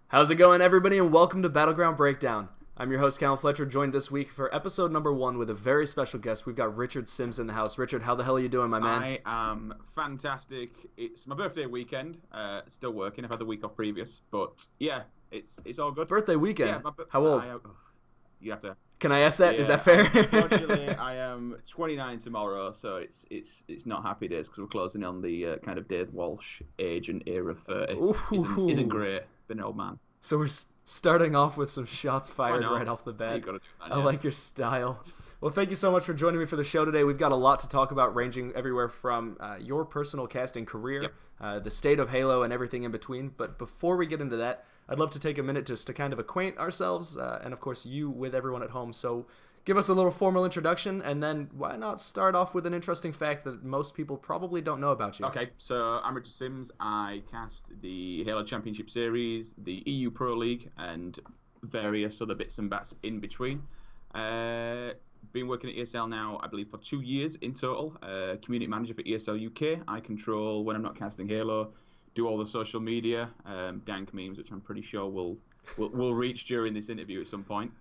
How's it going, everybody, and welcome to Battleground Breakdown. I'm your host, Callum Fletcher, joined this week for episode number 1 with a very special guest. We've got Richard Sims in the house. Richard, how the hell are you doing, my man? I am fantastic. It's my birthday weekend. Still working. I've had the week off previous, but yeah, it's all good. Birthday weekend? Yeah, how old? You have to. Can I ask that? Yeah, is that fair? Unfortunately, I am 29 tomorrow, so it's not happy days because we're closing on the kind of Dave Walsh age and era of 30. Isn't great. Been an old man. So we're starting off with some shots fired right off the bat. I like your style. Well, thank you so much for joining me for the show today. We've got a lot to talk about, ranging everywhere from your personal casting career, the state of Halo, and everything in between. But before we get into that, I'd love to take a minute just to kind of acquaint ourselves, and of course you with everyone at home. So give us a little formal introduction, and then why not start off with an interesting fact that most people probably don't know about you. Okay, so I'm Richard Sims. I cast the Halo Championship Series, the EU Pro League, and various other bits and bats in between. Been working at ESL now, I believe, for 2 years in total. Community manager for ESL UK. I control, when I'm not casting Halo, do all the social media, dank memes, which I'm pretty sure will reach during this interview at some point.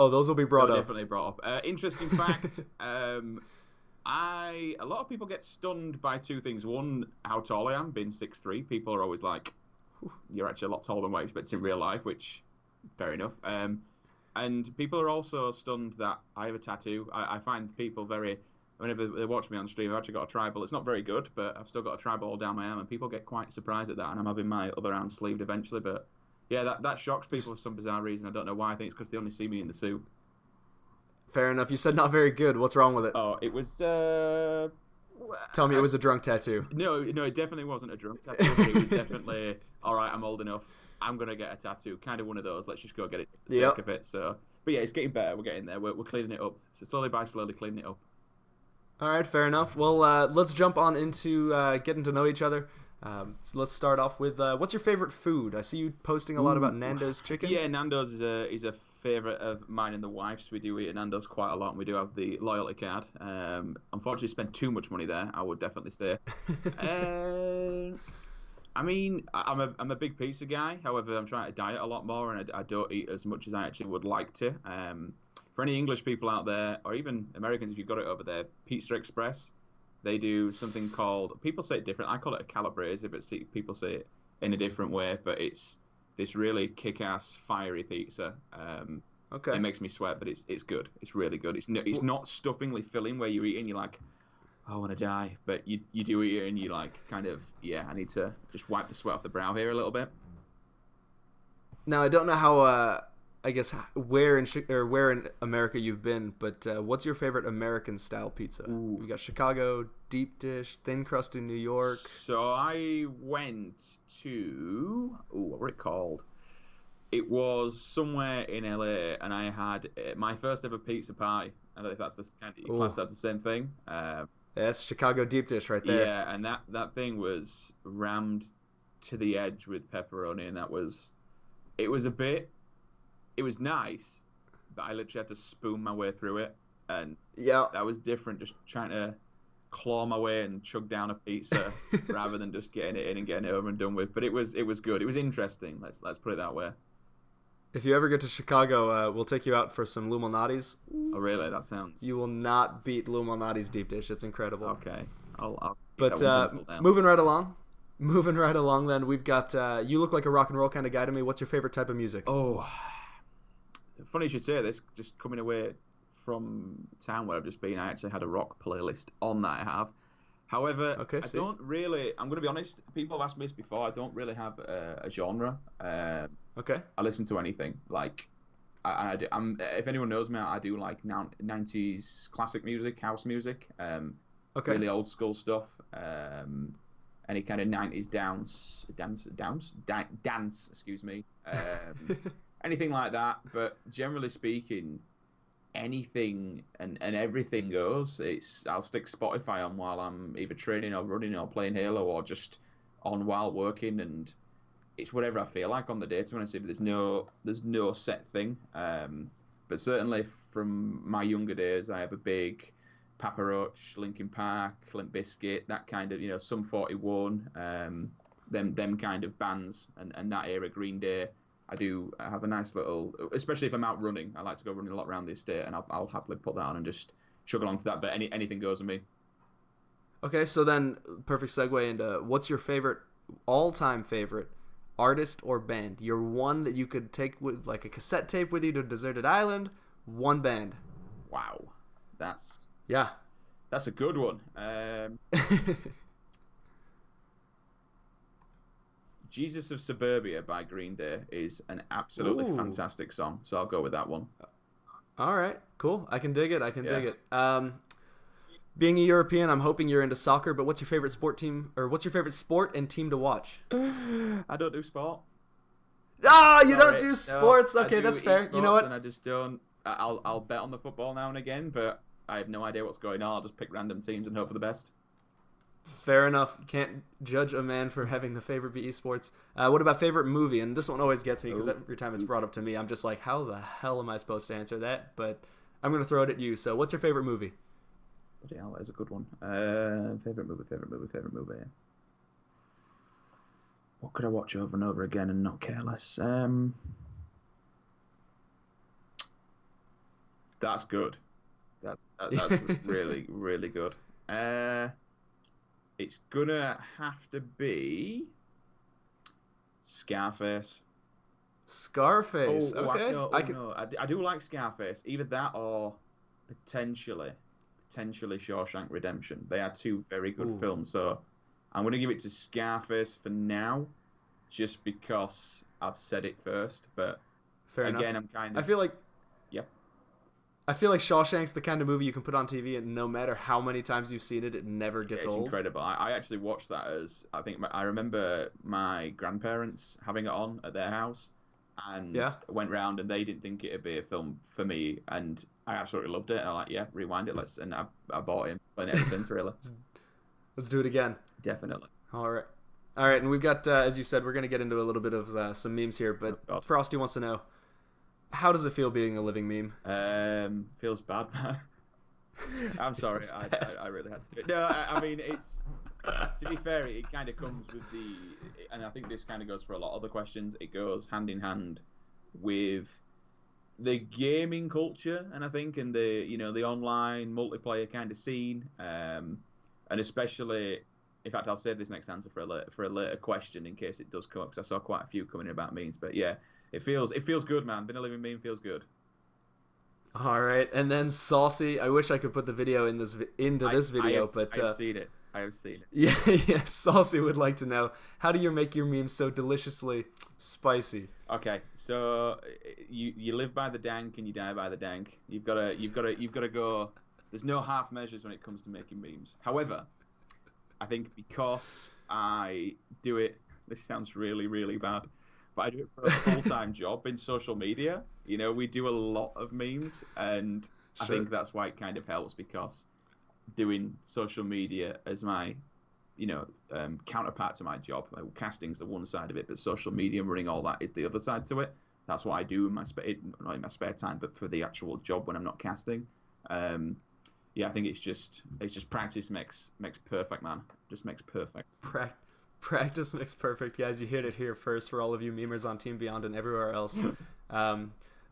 Oh, those will be brought up. Definitely brought up. Interesting fact, a lot of people get stunned by two things. One, how tall I am, being 6'3". People are always like, you're actually a lot taller than what I expect in real life, which, fair enough. And people are also stunned that I have a tattoo. I find people whenever they watch me on stream, I've actually got a tribal. It's not very good, but I've still got a tribal all down my arm, and people get quite surprised at that, and I'm having my other arm sleeved eventually, but yeah, that shocks people for some bizarre reason. I don't know why. I think it's because they only see me in the suit. Fair enough. You said not very good. What's wrong with it? Oh, it was... Tell me it was a drunk tattoo. No, it definitely wasn't a drunk tattoo. It was definitely, all right, I'm old enough. I'm going to get a tattoo. Kind of one of those. Let's just go get it for the sake of it. So, but yeah, it's getting better. We're getting there. We're cleaning it up. So slowly cleaning it up. All right, fair enough. Well, let's jump on into getting to know each other. So let's start off with what's your favorite food? I see you posting a lot about Nando's chicken. Yeah, Nando's is a favorite of mine and the wife's. We do eat at Nando's quite a lot, and we do have the loyalty card. Unfortunately, spend too much money there, I would definitely say. I mean, I'm a big pizza guy. However, I'm trying to diet a lot more, and I don't eat as much as I actually would like to. For any English people out there, or even Americans, if you've got it over there, Pizza Express. They do something called, people say it different, I call it a calabrese, but people say it in a different way, but it's this really kick-ass, fiery pizza. Okay. It makes me sweat, but it's good. It's really good. It's not stuffingly filling where you eat and you're like, oh, I want to die. But you do eat it and you're like, kind of, yeah, I need to just wipe the sweat off the brow here a little bit. Now, I don't know how... I guess where in America you've been, but what's your favorite American style pizza? Ooh. We got Chicago, deep dish, thin crust in New York. So I went to what were it called? It was somewhere in LA, and I had my first ever pizza pie. I don't know if that's the kind of you class that the same thing. That's Chicago deep dish right there. Yeah, and that thing was rammed to the edge with pepperoni, and it was nice, but I literally had to spoon my way through it, and that was different, just trying to claw my way and chug down a pizza rather than just getting it in and getting it over and done with. But it was good. It was interesting. Let's put it that way. If you ever get to Chicago, we'll take you out for some Lou Malnati's. Oh, really? That sounds... You will not beat Lou Malnati's deep dish. It's incredible. Okay. I'll but moving right along, then, we've got... you look like a rock and roll kind of guy to me. What's your favorite type of music? Oh... Funny you should say this, just coming away from town where I've just been, I actually had a rock playlist on that I have. However, don't really, I'm going to be honest, people have asked me this before, I don't really have a genre. Okay. I listen to anything. Like, if anyone knows me, I do like 90s classic music, house music, really old school stuff, any kind of 90s dance, excuse me. Anything like that, but generally speaking, anything and everything goes. I'll stick Spotify on while I'm either training or running or playing Halo or just on while working, and it's whatever I feel like on the day. To be honest, there's no set thing. But certainly from my younger days, I have a big Papa Roach, Linkin Park, Limp Bizkit, that kind of, Sum 41, them kind of bands, and that era, Green Day. I have a nice little, especially if I'm out running. I like to go running a lot around the estate, and I'll happily put that on and just chug along to that. But anything goes with me. Okay, so then perfect segue into what's your all-time favorite artist or band? Your one that you could take with like a cassette tape with you to a deserted island. One band. Wow, that's a good one. Jesus of Suburbia by Green Day is an absolutely fantastic song, so I'll go with that one. All right, cool. I can dig it. Dig it. Being a European, I'm hoping you're into soccer, but what's your favorite sport and team to watch? I don't do sport. You don't do sports? No, okay, that's fair. You know what? And I just don't. I'll bet on the football now and again, but I have no idea what's going on. I'll just pick random teams and hope for the best. Fair enough. Can't judge a man for having the favorite be esports. What about favorite movie? And this one always gets me because every time it's brought up to me, I'm just like, how the hell am I supposed to answer that? But I'm going to throw it at you. So what's your favorite movie? Bloody hell, that is a good one. Favorite movie. What could I watch over and over again and not care less? That's good. That's really, really good. It's gonna have to be Scarface. Scarface. Okay. I do like Scarface. Either that or potentially Shawshank Redemption. They are two very good films. So I'm gonna give it to Scarface for now, just because I've said it first. But fair enough. I'm kind of. I feel like Shawshank's the kind of movie you can put on TV, and no matter how many times you've seen it, it never gets old. It's incredible. I actually watched that I remember my grandparents having it on at their house, and went round, and they didn't think it'd be a film for me, and I absolutely loved it. And I'm like, rewind it, and I bought it, playing it ever since, really. Let's do it again. Definitely. All right, and we've got, as you said, we're going to get into a little bit of some memes here, but Frosty wants to know, how does it feel being a living meme? Feels bad, man. I'm sorry. I really had to do it. No, I mean, it's, to be fair, it kind of comes with and I think this kind of goes for a lot of other questions, it goes hand in hand with the gaming culture, and I think, and the online multiplayer kind of scene, and especially, in fact, I'll save this next answer for a later question in case it does come up, because I saw quite a few coming in about memes, but yeah. It feels good, man. Being a living meme feels good. All right, and then Saucy. I wish I could put the video into this video, but I have seen it. Yeah. Saucy would like to know, how do you make your memes so deliciously spicy? Okay, so you live by the dank and you die by the dank. You've got to go. There's no half measures when it comes to making memes. However, I think because I do it. This sounds really, really bad. But I do it for a full-time job in social media. We do a lot of memes, and I think that's why it kind of helps, because doing social media as my, counterpart to my job. Like, casting's the one side of it, but social media and running all that is the other side to it. That's what I do in my not in my spare time, but for the actual job when I'm not casting. I think it's just practice makes perfect, man. Just makes perfect. Practice makes perfect, guys. You heard it here first for all of you memers on Team Beyond and everywhere else.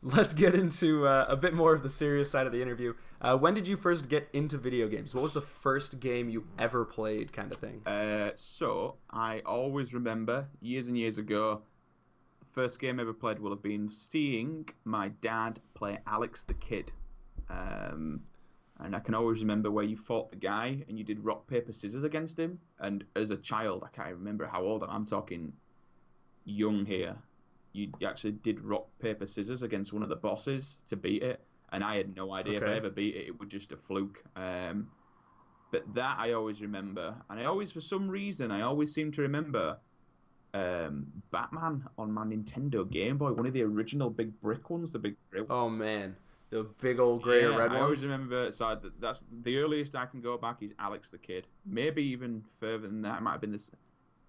Let's get into a bit more of the serious side of the interview. When did you first get into video games? What was the first game you ever played, kind of thing? So I always remember years and years ago, the first game I ever played will have been seeing my dad play Alex the Kid. And I can always remember where you fought the guy and you did rock, paper, scissors against him. And as a child, I can't remember how old I'm talking young here. You actually did rock, paper, scissors against one of the bosses to beat it. And I had no idea if I ever beat it, it was just a fluke. But that I always remember. And for some reason, I always seem to remember Batman on my Nintendo Game Boy. One of the original big brick ones, the big grey ones. Oh, man. The big old grey or red ones? I always remember, so that's the earliest I can go back is Alex the Kid. Maybe even further than that. It might have been this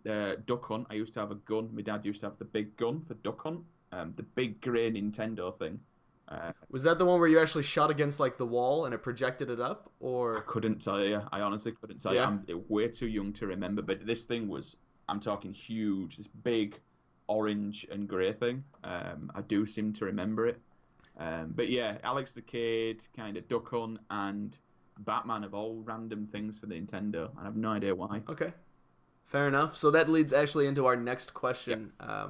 Duck Hunt. I used to have a gun. My dad used to have the big gun for Duck Hunt. The big grey Nintendo thing. Was that the one where you actually shot against like the wall and it projected it up, or? I couldn't tell you. I honestly couldn't tell you. I'm way too young to remember. But this thing was, I'm talking huge, this big orange and grey thing. I do seem to remember it. But yeah, Alex the Kidd, kind of Duck Hunt, and Batman of all random things for the Nintendo. I have no idea why. Okay, fair enough. So that leads actually into our next question. Yep.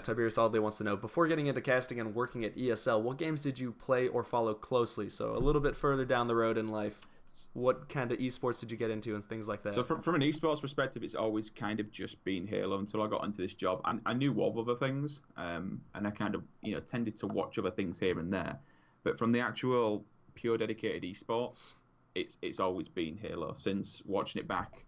Tiberius oddly wants to know, before getting into casting and working at ESL, what games did you play or follow closely? So a little bit further down the road in life, what kind of esports did you get into and things like that? So from an esports perspective, it's always kind of just been Halo until I got into this job. I knew of other things, and I kind of tended to watch other things here and there. But from the actual pure dedicated esports, it's always been Halo since watching it back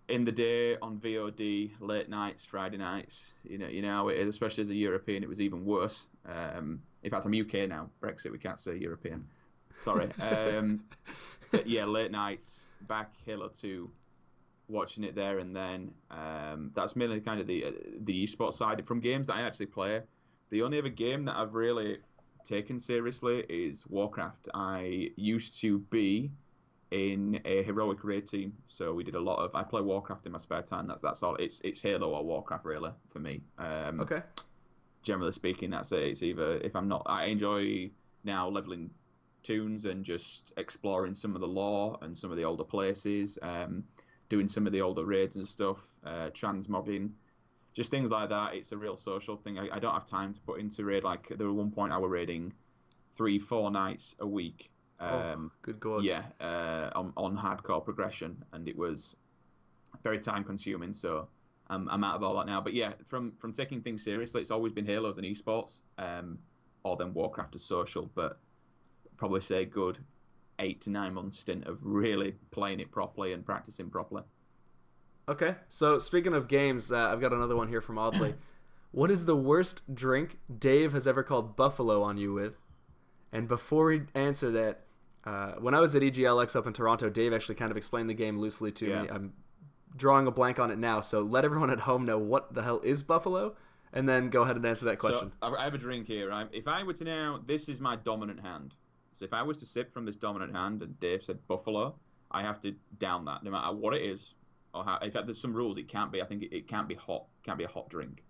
in the day on VOD, late nights, Friday nights. You know how it is, especially as a European, it was even worse. In fact, I'm UK now. Brexit, we can't say European. Sorry. But yeah, late nights, back Halo 2, watching it there and then. That's mainly kind of the esports side. From games that I actually play, the only other game that I've really taken seriously is Warcraft. I used to be in a heroic raid team, so we did a lot of. I play Warcraft in my spare time. That's all. It's Halo or Warcraft really for me. Okay. Generally speaking, that's it. It's either if I'm not. I enjoy now leveling tunes and just exploring some of the lore and some of the older places, doing some of the older raids and stuff, transmogging, just things like that. It's a real social thing. I don't have time to put into raid. Like there was one point I was raiding 3-4 nights a week. Good God. Yeah, on hardcore progression, and it was very time consuming. So I'm out of all that now. But yeah, from taking things seriously, it's always been Halos and esports, or then Warcraft as social. But probably say a good 8 to 9 months stint of really playing it properly and practicing properly. Okay, so speaking of games, I've got another one here from Audley. What is the worst drink Dave has ever called Buffalo on you with? And before we answer that, when I was at EGLX up in Toronto, Dave actually kind of explained the game loosely to me. I'm drawing a blank on it now, so let everyone at home know what the hell is Buffalo, and then go ahead and answer that question. So I have a drink here. If I were to now, this is my dominant hand. So if I was to sip from this dominant hand, and Dave said Buffalo, I have to down that, no matter what it is, or how. In fact, there's some rules. It can't be. I think it can't be hot. Can't be a hot drink.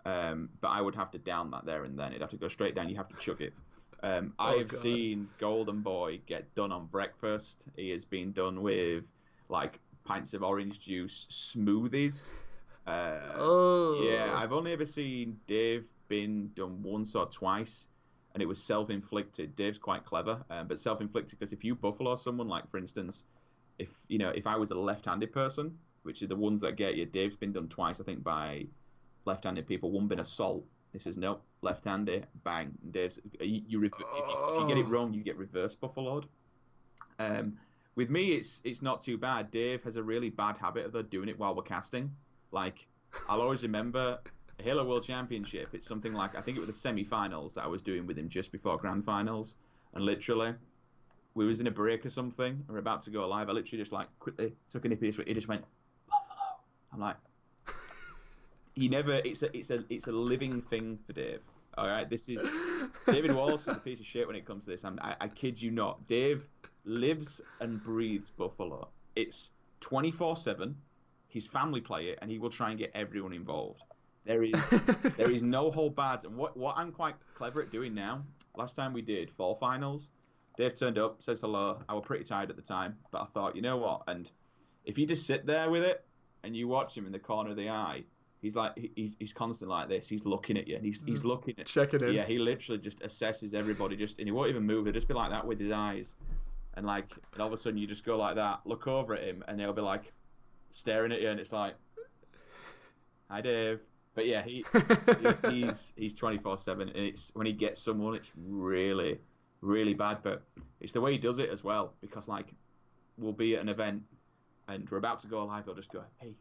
But I would have to down that there and then. It'd have to go straight down. You have to chug it. I have seen Golden Boy get done on breakfast. He has been done with like pints of orange juice, smoothies. Yeah, I've only ever seen Dave been done once or twice, and it was self-inflicted. Dave's quite clever, but self-inflicted because if you buffalo someone, like for instance, if I was a left-handed person, which are the ones that get you, Dave's been done twice, I think, by left-handed people. One been assault. He says, nope, left-handed, bang. And Dave's, if you get it wrong, you get reverse buffaloed. With me, it's not too bad. Dave has a really bad habit of doing it while we're casting. Like, I'll always remember Halo World Championship. It's something like, I think it was the semi-finals that I was doing with him just before Grand Finals. And literally, we was in a break or something. We're about to go live. I literally just like quickly took a nip. He just went, Buffalo. I'm like, he never. It's a living thing for Dave. All right, this is David Wallace is a piece of shit when it comes to this. I kid you not. Dave lives and breathes Buffalo. It's 24/7. His family play it, and he will try and get everyone involved. There is no hold barred. And what I'm quite clever at doing now. Last time we did fall finals, Dave turned up, says hello. I was pretty tired at the time, but I thought, you know what? And if you just sit there with it and you watch him in the corner of the eye. He's like he's constantly like this. He's looking at you. And he's looking at checking in. Yeah, he literally just assesses everybody. And he won't even move. He'll just be like that with his eyes, and all of a sudden you just go like that, look over at him, and he'll be like staring at you, and it's like, hi Dave. But yeah, he's 24/7, and it's when he gets someone, it's really really bad. But it's the way he does it as well, because like we'll be at an event and we're about to go live. He'll just go, hey.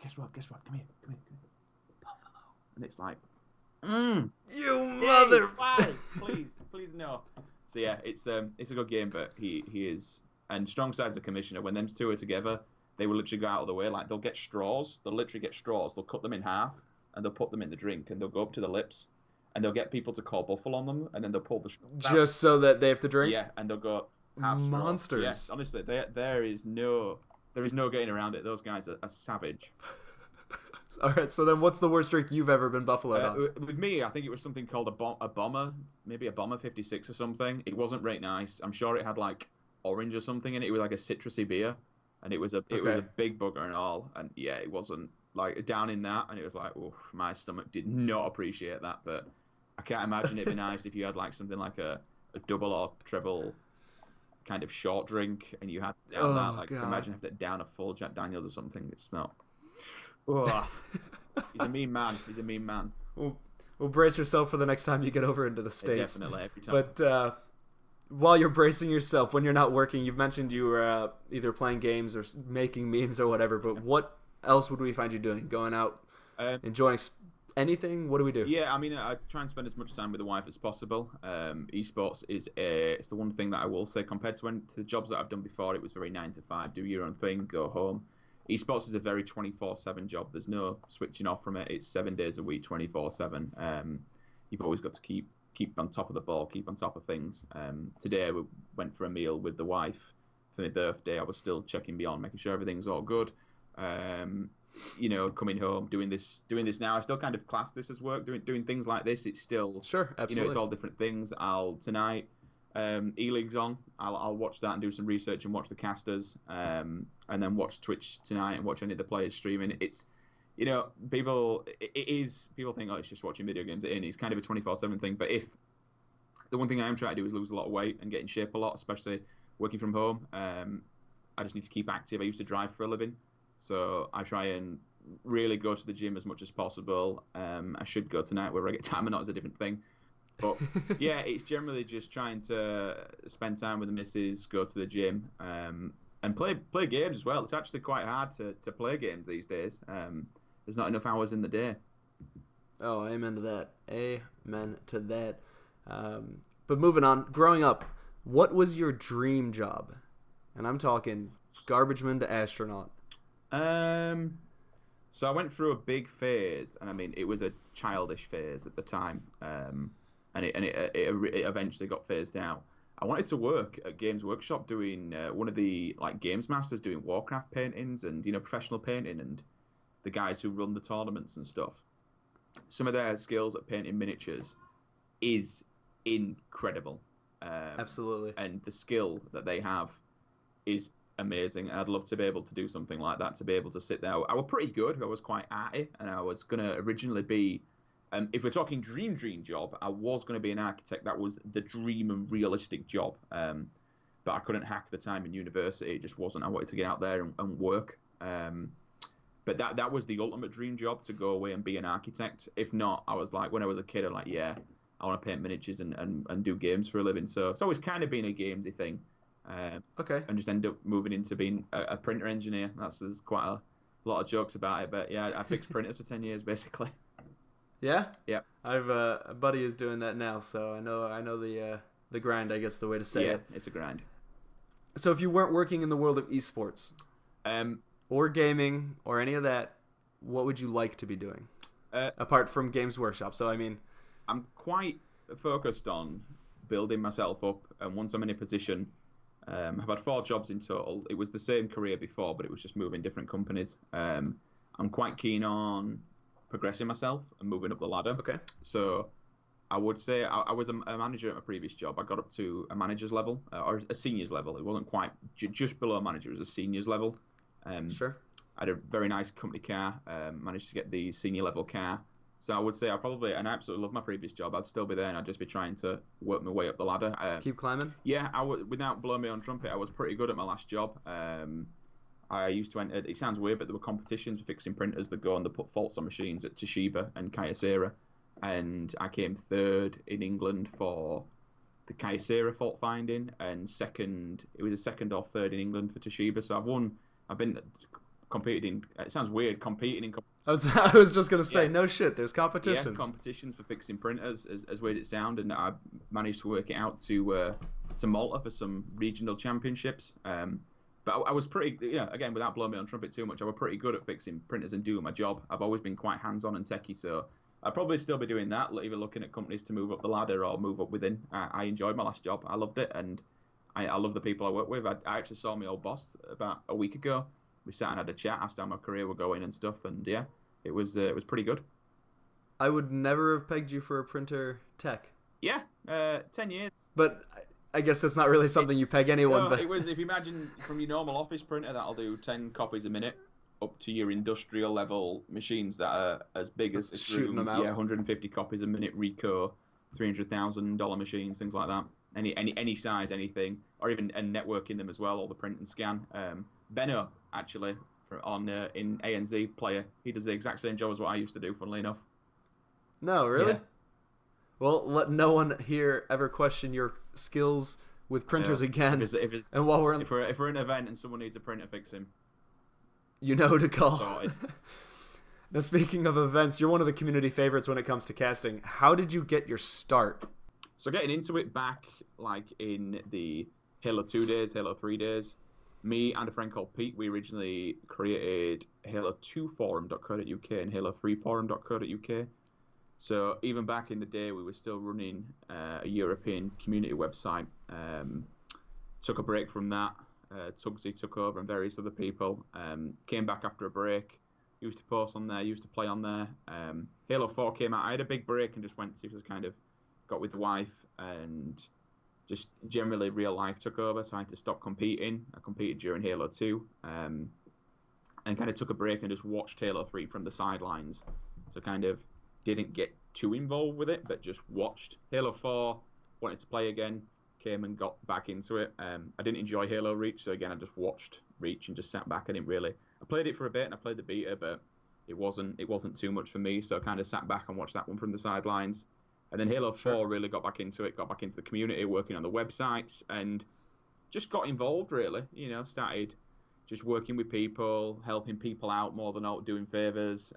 Guess what? Come here. Buffalo. And it's like, you mother. Why? Please no. So yeah, it's a good game, but he is. And Strong Side's the commissioner. When them two are together, they will literally go out of the way. Like they'll get straws. They'll literally get straws. They'll cut them in half and they'll put them in the drink and they'll go up to the lips and they'll get people to call buffle on them, and then they'll pull the straw just so that they have to drink. Yeah, and they'll go monsters. Yes, honestly, there is no getting around it. Those guys are savage. All right, so then what's the worst drink you've ever been buffaloed on? With me, I think it was something called a bomber, maybe a bomber 56 or something. It wasn't very nice. I'm sure it had like orange or something in it. It was like a citrusy beer, and it was a big bugger and all. And yeah, it wasn't like down in that, and it was like, oof, my stomach did not appreciate that. But I can't imagine it'd be nice if you had like something like a double or triple kind of short drink, and you had to down that. Like, imagine having to down a full Jack Daniels or something. It's not. Oh, he's a mean man. Well, brace yourself for the next time you get over into the States. Definitely, every time. But while you're bracing yourself, when you're not working, you've mentioned you were either playing games or making memes or whatever, but what else would we find you doing? Going out, enjoying anything? What do we do? Yeah, I mean, I try and spend as much time with the wife as possible. Esports it's the one thing that I will say, compared to the jobs that I've done before, it was very 9 to 5, do your own thing, go home. Esports is a very 24/7 job. There's no switching off from it. It's 7 days a week, 24/7. You've always got to keep on top of the ball, keep on top of things. Today we went for a meal with the wife for my birthday. I was still checking beyond, making sure everything's all good. Coming home, doing this now. I still kind of class this as work. Doing things like this, it's still sure, absolutely. It's all different things. Tonight. E-League's on. I'll watch that and do some research and watch the casters, and then watch Twitch tonight and watch any of the players streaming. It's, people think, oh, it's just watching video games. It's kind of a 24/7 thing. But if the one thing I am trying to do is lose a lot of weight and get in shape a lot, especially working from home, I just need to keep active. I used to drive for a living, so I try and really go to the gym as much as possible. I should go tonight. Whether I get time or not is a different thing. But yeah, it's generally just trying to spend time with the missus, go to the gym, and play games as well. It's actually quite hard to play games these days. There's not enough hours in the day. Oh, amen to that. Amen to that. But moving on, growing up, what was your dream job? And I'm talking garbage man to astronaut. So I went through a big phase, and I mean, it was a childish phase at the time. And it eventually got phased out. I wanted to work at Games Workshop doing one of the games masters doing Warcraft paintings and professional painting, and the guys who run the tournaments and stuff. Some of their skills at painting miniatures is incredible. Absolutely. And the skill that they have is amazing. And I'd love to be able to do something like that, to be able to sit there. I was pretty good. I was quite arty, and I was going to originally be... if we're talking dream job, I was going to be an architect. That was the dream and realistic job. But I couldn't hack the time in university. It just wasn't. I wanted to get out there and work. But that was the ultimate dream job, to go away and be an architect. If not, I was like, when I was a kid, I'm like, yeah, I want to paint miniatures and do games for a living. So it's always kind of been a gamesy thing. Okay. And just end up moving into being a printer engineer. There's quite a lot of jokes about it. But yeah, I fixed printers for 10 years, basically. Yeah? Yeah. I've a buddy who's doing that now, so I know the grind, I guess the way to say it. Yeah, it's a grind. So if you weren't working in the world of esports, or gaming, or any of that, what would you like to be doing? Apart from Games Workshop. So, I mean... I'm quite focused on building myself up, and once I'm in a position... I've had 4 jobs in total. It was the same career before, but it was just moving different companies. I'm quite keen on progressing myself and moving up the ladder. Okay. So I would say I was a manager at my previous job. I got up to a manager's level, or a senior's level. It wasn't quite just below manager. It was a senior's level. Sure. I had a very nice company car. Managed to get the senior level car. So I would say and I absolutely love my previous job. I'd still be there, and I'd just be trying to work my way up the ladder. Keep climbing? Yeah, without blowing my own trumpet, I was pretty good at my last job. I used to enter, it sounds weird, but there were competitions for fixing printers that go and they put faults on machines at Toshiba and Kyocera. And I came 3rd in England for the Kyocera fault finding, and it was a 2nd or 3rd in England for Toshiba. So I've been competing, it sounds weird, competing in I was just going to say, no shit, there's competitions. Yeah, competitions for fixing printers, as weird as it sounds, and I managed to work it out to Malta for some regional championships. But I was pretty, again, without blowing my own trumpet too much, I was pretty good at fixing printers and doing my job. I've always been quite hands-on and techie, so I'd probably still be doing that, either looking at companies to move up the ladder or move up within. I enjoyed my last job. I loved it, and I love the people I work with. I actually saw my old boss about a week ago. We sat and had a chat, asked how my career were going and stuff, and yeah, it was pretty good. I would never have pegged you for a printer tech. Yeah, 10 years. But I guess that's not really something you peg anyone. No, but it was, if you imagine from your normal office printer, that'll do 10 copies a minute, up to your industrial level machines that are as big as this room. Them out. Yeah, 150 copies a minute, Ricoh, $300,000 machines, things like that. Any size, anything, or even and networking them as well, all the print and scan. Benno, actually, in ANZ Player, he does the exact same job as what I used to do, funnily enough. No, really? Yeah. Well, let no one here ever question your skills with printers again. And while if we're at an event and someone needs a printer, fix him. You know who to call. Now, speaking of events, you're one of the community favorites when it comes to casting. How did you get your start? So getting into it back like in the Halo 2 days, Halo 3 days, me and a friend called Pete, we originally created Halo2forum.co.uk and Halo3forum.co.uk. So even back in the day, we were still running a European community website. Took a break from that. Tugsy took over and various other people. Came back after a break. Used to post on there, used to play on there. Halo 4 came out. I had a big break and just went to just kind of got with the wife and just generally real life took over. So I had to stop competing. I competed during Halo 2 and kind of took a break and just watched Halo 3 from the sidelines. So kind of didn't get too involved with it, but just watched. Halo 4, wanted to play again, came and got back into it. I didn't enjoy Halo Reach, so again, I just watched Reach and just sat back. I played it for a bit and I played the beta, but it wasn't too much for me, so I kind of sat back and watched that one from the sidelines. And then Halo 4 really got back into it, got back into the community, working on the websites, and just got involved, really. Started just working with people, helping people out more than out, doing favors,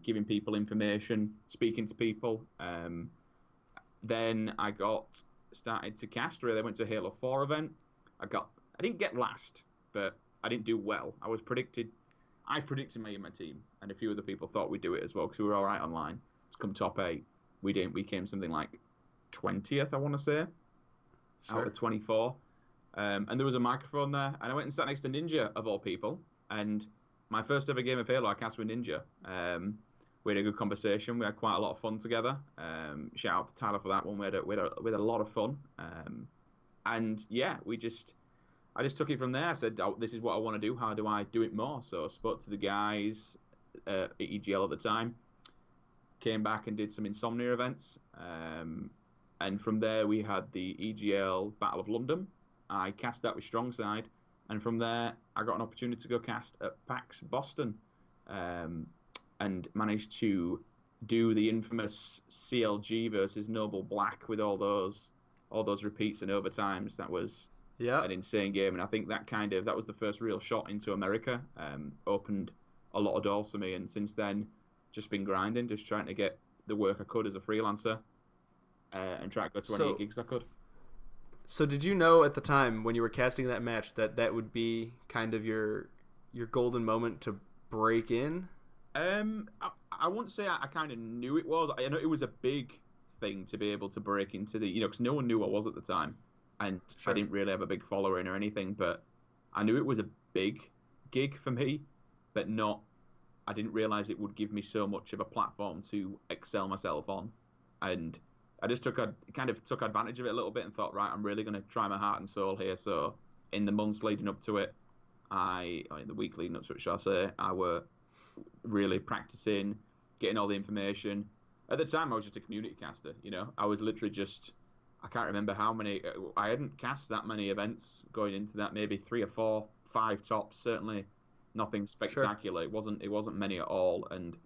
giving people information, speaking to people. Then I started to cast, really. I went to a Halo 4 event. I didn't get last, but I didn't do well. I predicted me and my team, and a few other people thought we'd do it as well, because we were all right online. It's come top 8. We didn't. We came something like 20th, I want to say, out of 24. And there was a microphone there, and I went and sat next to Ninja, of all people. And my first ever game of Halo, I cast with Ninja. We had a good conversation. We had quite a lot of fun together. Shout out to Tyler for that one. We had a lot of fun. And yeah, I just took it from there. I said, this is what I want to do. How do I do it more? So I spoke to the guys at EGL at the time. Came back and did some Insomnia events. And from there, we had the EGL Battle of London. I cast that with Strongside. And from there, I got an opportunity to go cast at PAX Boston. And managed to do the infamous CLG versus Noble Black with all those repeats and overtimes. That was an insane game. And I think that was the first real shot into America. Opened a lot of doors for me. And since then, just been grinding, just trying to get the work I could as a freelancer and try to go to any gigs I could. So did you know at the time when you were casting that match that would be kind of your golden moment to break in? I wouldn't say I kind of knew it was. I know it was a big thing to be able to break into because no one knew what I was at the time. And I didn't really have a big following or anything, but I knew it was a big gig for me, but I didn't realize it would give me so much of a platform to excel myself on. And I just took advantage of it a little bit and thought, right, I'm really going to try my heart and soul here. So in the months leading up to it, the week leading up to it, shall I say, I were really practicing, getting all the information. At the time, I was just a community caster, I was literally I can't remember how many, I hadn't cast that many events going into that, maybe 3 or 4, 5 tops, certainly nothing spectacular. It wasn't many at all. And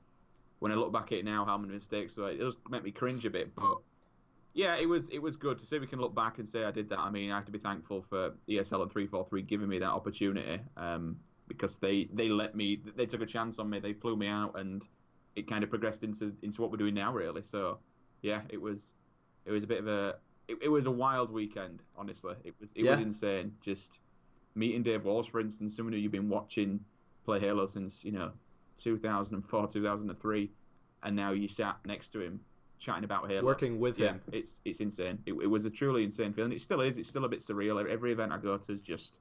when I look back at it now, how many mistakes, it does make me cringe a bit, but yeah, it was good to say we can look back and say I did that. I mean, I have to be thankful for ESL and 343 giving me that opportunity, because they took a chance on me, they flew me out, and it kind of progressed into what we're doing now, really. So yeah, it was a bit of it was a wild weekend, honestly. It was insane. Just meeting Dave Walsh, for instance, someone who you've been watching play Halo since 2004, 2003. and now you sat next to him chatting about Halo, working with him. It's insane. It was a truly insane feeling. It still is. It's still a bit surreal. Every event I go to is just,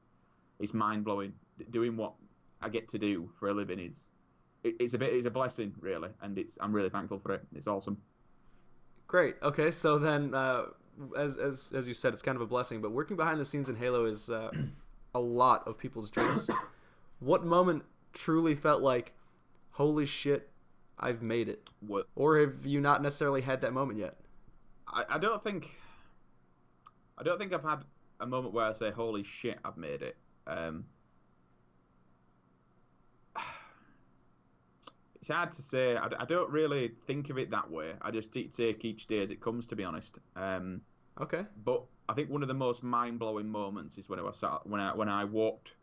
it's mind blowing. Doing what I get to do for a living it's a blessing, really, and I'm really thankful for it. It's awesome. Great. Okay, so then as you said, it's kind of a blessing, but working behind the scenes in Halo is a lot of people's dreams. What moment truly felt like, holy shit, I've made it? What? Or have you not necessarily had that moment yet? I don't think I've had a moment where I say, holy shit, I've made it. It's hard to say. I don't really think of it that way. I just take each day as it comes, to be honest. Okay. But I think one of the most mind-blowing moments is when I walked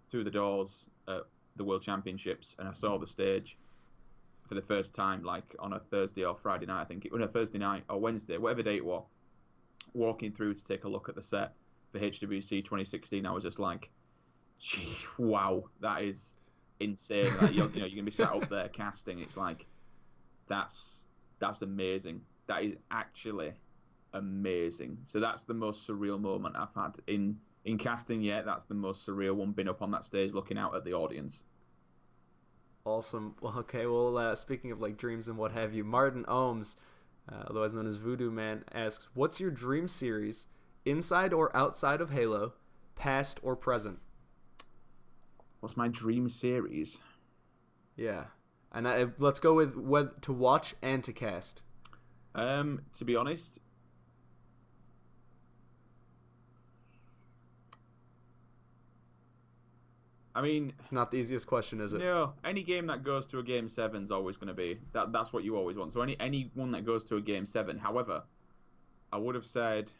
through the doors at the World Championships and I saw the stage for the first time, like on a Thursday or Friday night, I think it was a Thursday night or Wednesday, whatever day it was, walking through to take a look at the set for HWC 2016. I was just like, gee, wow, that is insane. Like, you're gonna be sat up there casting. It's like, that's amazing. That is actually amazing. So that's the most surreal moment I've had in casting yet. That's the most surreal one, being up on that stage looking out at the audience. Awesome. Well, okay. Well, speaking of like dreams and what have you, Martin Ohms, otherwise known as Voodoo Man, asks, what's your dream series, inside or outside of Halo, past or present? What's my dream series? Yeah, and let's go with whether to watch and to cast. To be honest, I mean, it's not the easiest question, is it? No, any game that goes to a Game 7 is always going to be that's what you always want. So any one that goes to a Game 7. However, I would have said,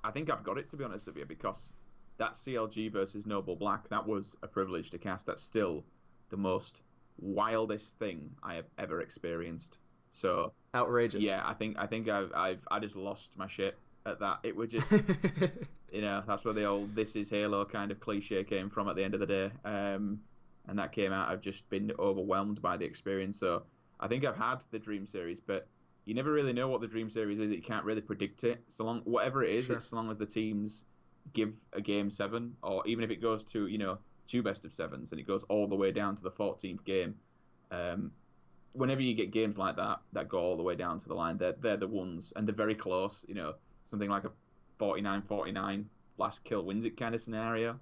I think I've got it, to be honest with you, because that CLG versus Noble Black, that was a privilege to cast. That's still the most wildest thing I have ever experienced. So outrageous. Yeah, I think I just lost my shit at that. It was just that's where the old "this is Halo" kind of cliche came from at the end of the day. And that came out. I've just been overwhelmed by the experience. So I think I've had the Dream Series, but you never really know what the Dream Series is. You can't really predict it. So long, whatever it is, sure. It's so long as the teams give a Game 7, or even if it goes to 2 best of 7s and it goes all the way down to the 14th game. Whenever you get games like that go all the way down to the line, they're the ones, and they're very close. Something like a 49-49 last kill wins it kind of scenario.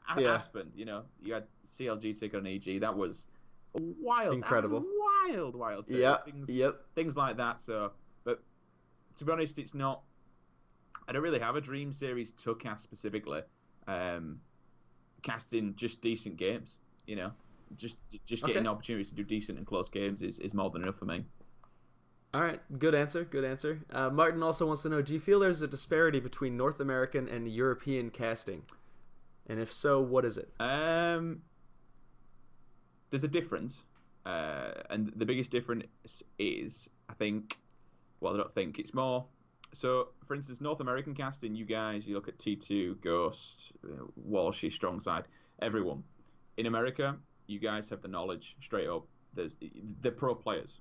Aspen, you had CLG take on EG. That was wild. Incredible. That was wild series. Yeah. Things like that. So, but to be honest, it's not. I don't really have a dream series to cast specifically. Casting just decent games, just getting opportunities to do decent and close games is more than enough for me. All right, good answer. Martin also wants to know, do you feel there's a disparity between North American and European casting? And if so, what is it? There's a difference. And the biggest difference is, I don't think, it's more. So, for instance, North American casting, you look at T2, Ghost, Walshy, Strongside, everyone. In America, you guys have the knowledge straight up. There's the pro players.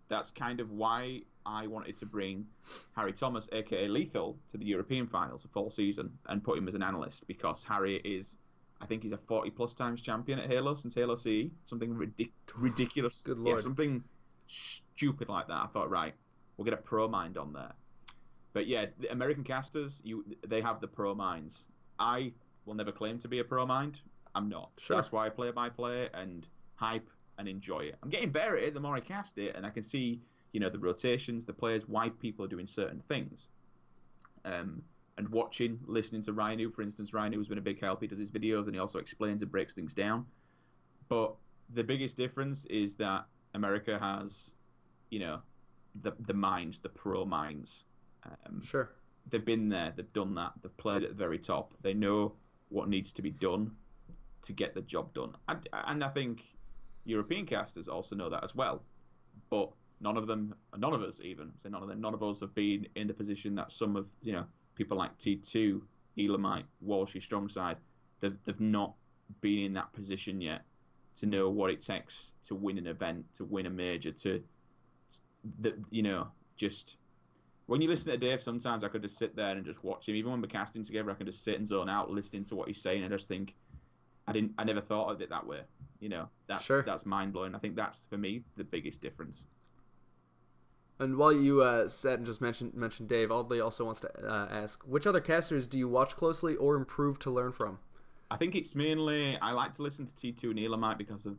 That's kind of why I wanted to bring Harry Thomas, aka Lethal, to the European finals a full season and put him as an analyst, because Harry is, I think he's a 40+ times champion at Halo since Halo CE. Something ridiculous. Good Lord. Yeah, something stupid like that. I thought, right, we'll get a pro mind on there. But yeah, the American casters, they have the pro minds. I will never claim to be a pro mind. I'm not. Sure. That's why I play by play and hype and enjoy it. I'm getting better at it the more I cast it, and I can see, the rotations, the players, why people are doing certain things. And listening to Rhino, for instance. Rhino has been a big help. He does his videos and he also explains and breaks things down. But the biggest difference is that America has, the minds, the pro minds. Sure. They've been there, they've done that, they've played at the very top. They know what needs to be done to get the job done. And I think European casters also know that as well. But none of us have been in the position that some of, people like T2, Elamite, Walshy, Strongside, they've not been in that position yet to know what it takes to win an event, to win a major, just when you listen to Dave, sometimes I could just sit there and just watch him. Even when we're casting together, I can just sit and zone out, listening to what he's saying, and just think, I never thought of it that way. That's mind blowing. I think that's for me the biggest difference. And while you said and just mentioned Dave, Audley also wants to ask, which other casters do you watch closely or improve to learn from? I think it's mainly, I like to listen to T2 and Elamite because of,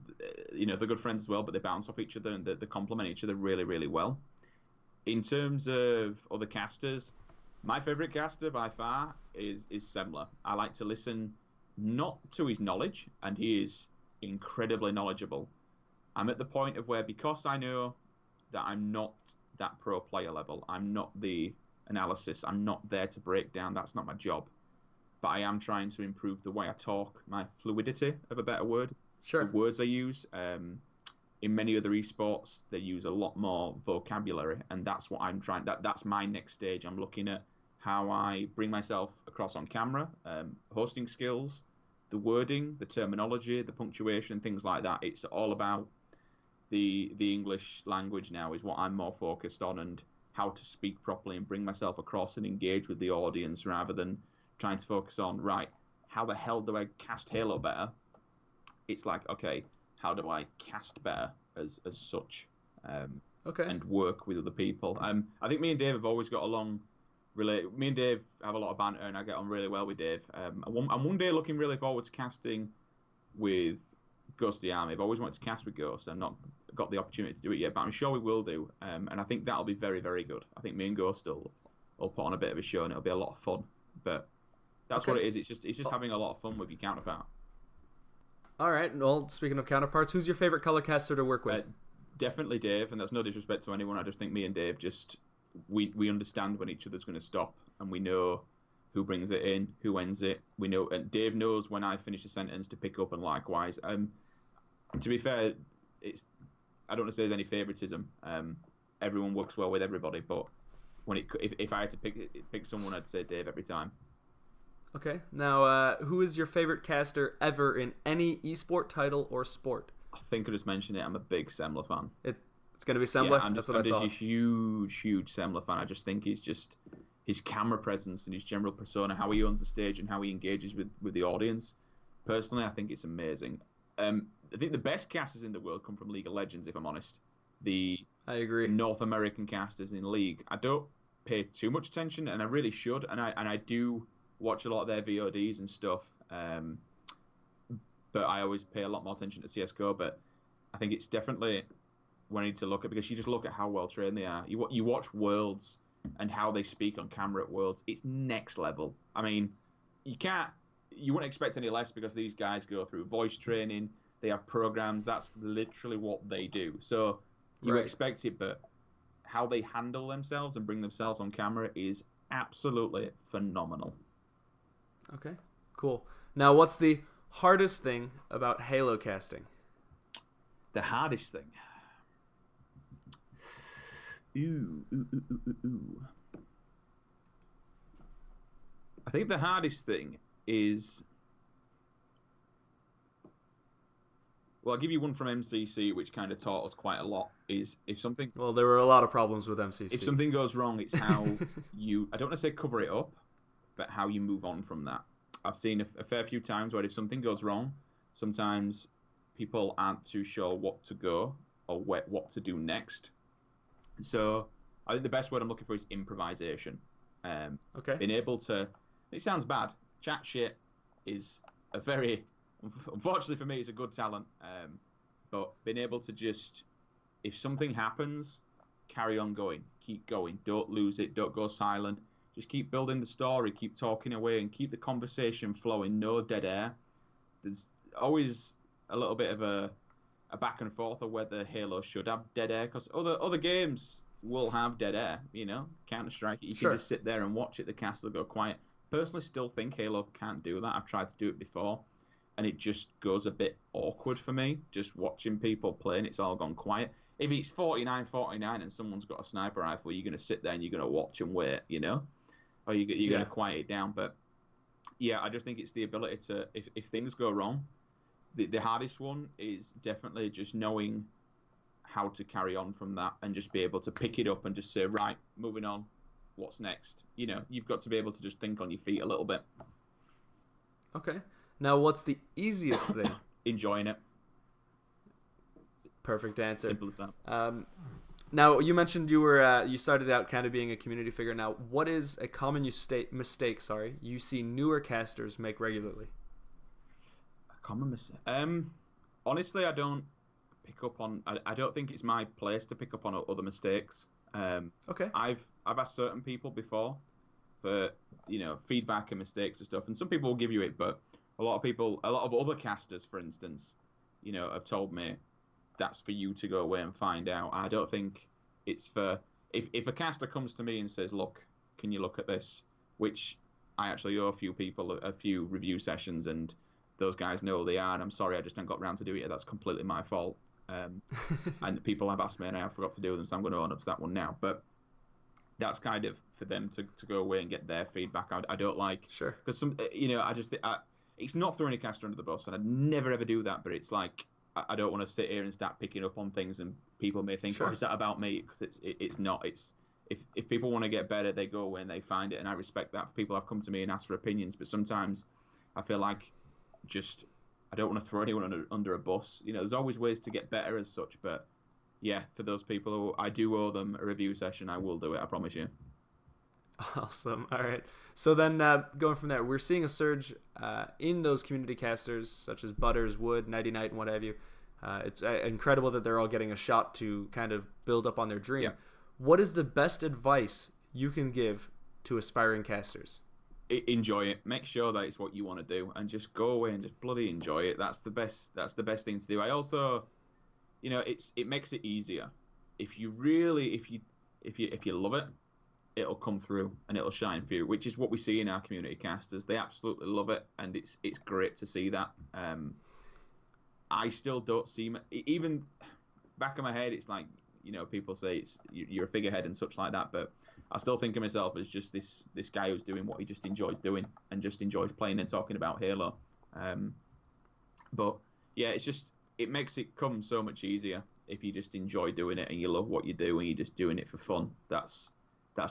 they're good friends as well, but they bounce off each other and they complement each other really, really well. In terms of other casters, my favourite caster by far is Semler. I like to listen not to his knowledge, and he is incredibly knowledgeable. I'm at the point of where, because I know that I'm not that pro player level, I'm not the analysis, I'm not there to break down, that's not my job. But I am trying to improve the way I talk, my fluidity, of a better word. Sure. The words I use. In many other esports, they use a lot more vocabulary, and that's what I'm trying. That's my next stage. I'm looking at how I bring myself across on camera, hosting skills, the wording, the terminology, the punctuation, things like that. It's all about the English language now is what I'm more focused on, and how to speak properly and bring myself across and engage with the audience rather than trying to focus on, right, how the hell do I cast Halo better? It's like, okay, how do I cast better as such? And work with other people. I think me and Dave have always got along. Me and Dave have a lot of banter, and I get on really well with Dave. I'm one day looking really forward to casting with Ghost of the Army. I've always wanted to cast with Ghost. I've not got the opportunity to do it yet, but I'm sure we will do. And I think that'll be very, very good. I think me and Ghost will put on a bit of a show, and it'll be a lot of fun. But that's what it is. It's just having a lot of fun with your counterpart. All right. Well, speaking of counterparts, who's your favorite color caster to work with? Definitely Dave, and that's no disrespect to anyone. I just think me and Dave we understand when each other's going to stop, and we know who brings it in, who ends it. We know, and Dave knows when I finish a sentence to pick up, and likewise. To be fair, I don't want to say there's any favoritism. Everyone works well with everybody, but if I had to pick someone, I'd say Dave every time. Okay. Now, who is your favorite caster ever in any esport title or sport? I think I just mentioned it. I'm a big Semler fan. It's going to be Semler? Yeah, I'm just a huge Semler fan. I just think he's just his camera presence and his general persona, how he owns the stage and how he engages with the audience. Personally, I think it's amazing. I think the best casters in the world come from League of Legends, if I'm honest. I agree. North American casters in League. I don't pay too much attention, and I really should, and I do watch a lot of their VODs and stuff, but I always pay a lot more attention to CSGO. But I think it's definitely one I need to look at, because you just look at how well trained they are. You watch Worlds and how they speak on camera at Worlds. It's next level. I mean, you wouldn't expect any less, because these guys go through voice training. They have programs. That's literally what they do. So you expect it, but how they handle themselves and bring themselves on camera is absolutely phenomenal. Okay, cool. Now, what's the hardest thing about Halo casting? The hardest thing? Ooh. I think the hardest thing is... Well, I'll give you one from MCC, which kind of taught us quite a lot, is if something... Well, there were a lot of problems with MCC. If something goes wrong, it's how you... I don't want to say cover it up, but how you move on from that. I've seen a fair few times where if something goes wrong, sometimes people aren't too sure what to go or what to do next. So I think the best word I'm looking for is improvisation. Being able to... It sounds bad. Chat shit is a very... Unfortunately for me, it's a good talent. But being able to just... If something happens, carry on going. Keep going. Don't lose it. Don't go silent. Just keep building the story, keep talking away, and keep the conversation flowing. No dead air. There's always a little bit of a back and forth of whether Halo should have dead air, because other games will have dead air. Counter-Strike, you can just sit there and watch it. The cast will go quiet. Personally, still think Halo can't do that. I've tried to do it before, and it just goes a bit awkward for me. Just watching people play, and it's all gone quiet. If it's 49-49 and someone's got a sniper rifle, you're going to sit there and you're going to watch and wait, or you're going to quiet it down. But yeah, I just think it's the ability to, if things go wrong, the hardest one is definitely just knowing how to carry on from that and just be able to pick it up and just say, right, moving on, what's next? You've got to be able to just think on your feet a little bit. Okay. Now, what's the easiest thing? Enjoying it. Perfect answer. Simple as that. Now, you mentioned you started out kind of being a community figure. Now, what is a common mistake you see newer casters make regularly? A common mistake? Honestly, I don't pick up on... I don't think it's my place to pick up on other mistakes. Okay. I've asked certain people before for, feedback and mistakes and stuff, and some people will give you it, but a lot of other casters, for instance, have told me that's for you to go away and find out. I don't think it's for... If a caster comes to me and says, look, can you look at this? Which I actually owe a few people a few review sessions, and those guys know they are, and I'm sorry I just haven't got around to doing it. That's completely my fault. And people have asked me and I forgot to do them, so I'm going to own up to that one now. But that's kind of for them to go away and get their feedback. I don't like... Sure. Because it's not throwing a caster under the bus, and I'd never ever do that, but it's like... I don't want to sit here and start picking up on things, and people may think, "Oh, is that about me?" Because it's not. It's if people want to get better, they go away and they find it, and I respect that. People have come to me and asked for opinions, but sometimes I feel like I don't want to throw anyone under a bus. There's always ways to get better as such, but yeah, for those people who I do owe them a review session, I will do it. I promise you. Awesome. All right. So then going from there, we're seeing a surge in those community casters such as Butters, Wood, Nighty Night, and what have you. It's incredible that they're all getting a shot to kind of build up on their dream. Yeah. What is the best advice you can give to aspiring casters? Enjoy it. Make sure that it's what you want to do, and just go away and just bloody enjoy it. That's the best thing to do. I also, it makes it easier. If you love it, it'll come through and it'll shine through, which is what we see in our community casters. They absolutely love it, and it's great to see that. I still don't see, even back in my head, it's like, people say you're a figurehead and such like that, but I still think of myself as just this guy who's doing what he just enjoys doing and just enjoys playing and talking about Halo. But yeah, it makes it come so much easier if you just enjoy doing it and you love what you do and you're just doing it for fun. That's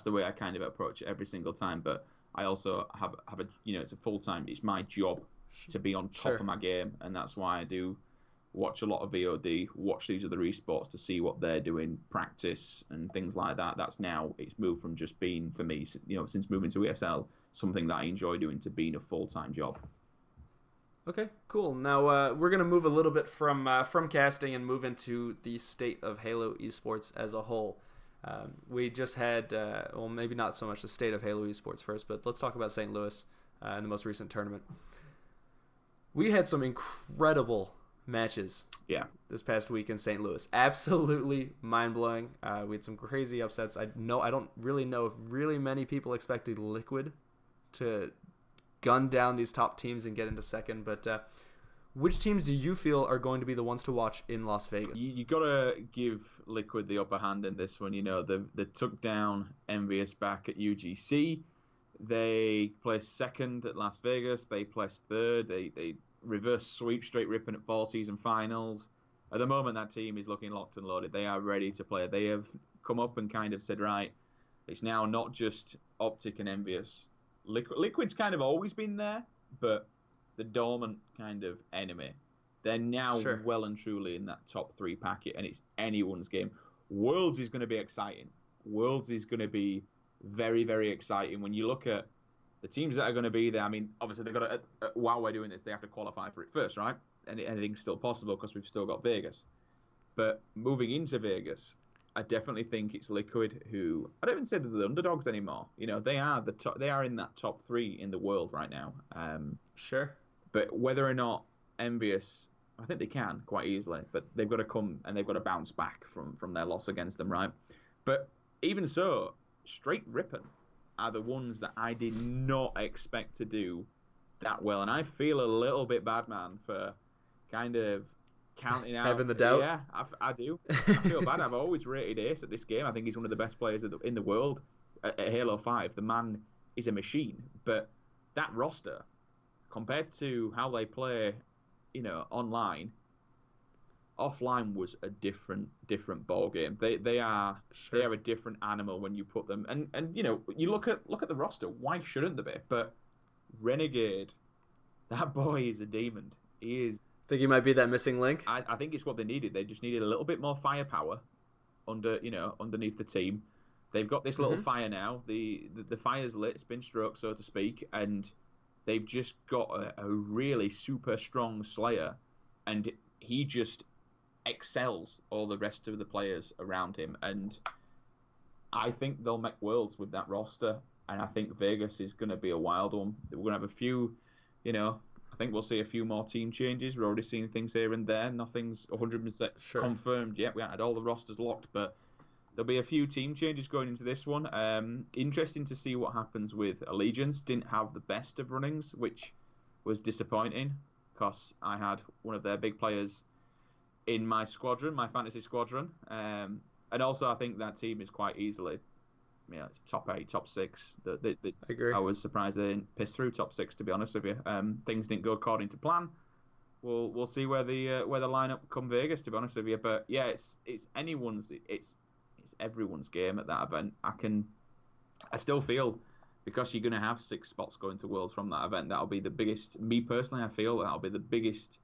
the way I kind of approach it every single time. But I also have a, it's a full-time, it's my job to be on top of my game. And that's why I do watch a lot of VOD, watch these other esports to see what they're doing, practice and things like that. It's moved from just being, for me, since moving to ESL, something that I enjoy doing to being a full-time job. Okay, cool. Now we're going to move a little bit from casting and move into the state of Halo esports as a whole. We just had, maybe not so much the state of Halo esports first, but let's talk about St. Louis in the most recent tournament. We had some incredible matches this past week in St. Louis. Absolutely mind-blowing. We had some crazy upsets. I don't really know if really many people expected Liquid to gun down these top teams and get into second, but which teams do you feel are going to be the ones to watch in Las Vegas? You got to give Liquid the upper hand in this one. They took down Envious back at UGC. They placed second at Las Vegas. They placed third. They reverse sweep straight ripping at fall season finals. At the moment, that team is looking locked and loaded. They are ready to play. They have come up and kind of said, right, it's now not just Optic and Envious. Liquid's kind of always been there, but the dormant kind of enemy. They're now well and truly in that top 3 packet, and it's anyone's game. Worlds is going to be exciting. Worlds is going to be very, very exciting. When you look at the teams that are going to be there, I mean, obviously they've got to, while we're doing this, they have to qualify for it first, right? And anything's still possible because we've still got Vegas. But moving into Vegas, I definitely think it's Liquid who, I don't even say they're the underdogs anymore. They are they are in that top 3 in the world right now. Sure. But whether or not Envious, I think they can quite easily, but they've got to come and they've got to bounce back from their loss against them, right? But even so, Straight Rippin' are the ones that I did not expect to do that well. And I feel a little bit bad, man, for kind of counting out. Having the doubt? Yeah, I do. I feel bad. I've always rated Ace at this game. I think he's one of the best players in the world at Halo 5. The man is a machine. But that roster, compared to how they play online. Offline was a different ball game. They are a different animal when you put them. And you look at the roster. Why shouldn't they be? But Renegade, that boy is a demon. He is. Think he might be that missing link? I think it's what they needed. They just needed a little bit more firepower underneath the team. They've got this little fire now. The fire's lit. It's been struck, so to speak, and they've just got a really super strong Slayer, and he just excels all the rest of the players around him. And I think they'll make worlds with that roster, and I think Vegas is going to be a wild one. We're going to have a few, I think we'll see a few more team changes. We're already seeing things here and there. Nothing's 100% confirmed yet. We haven't had all the rosters locked, but there'll be a few team changes going into this one. Interesting to see what happens with Allegiance. Didn't have the best of runnings, which was disappointing because I had one of their big players in my squadron, my fantasy squadron. And also I think that team is quite easily, it's top 8, top 6. I agree. I was surprised they didn't piss through top 6, to be honest with you. Things didn't go according to plan. We'll see where the lineup come Vegas, to be honest with you. But yeah, it's everyone's game at that event. I still feel because you're going to have 6 spots going to Worlds from that event, that'll be the biggest. Me personally, I feel that'll be the biggest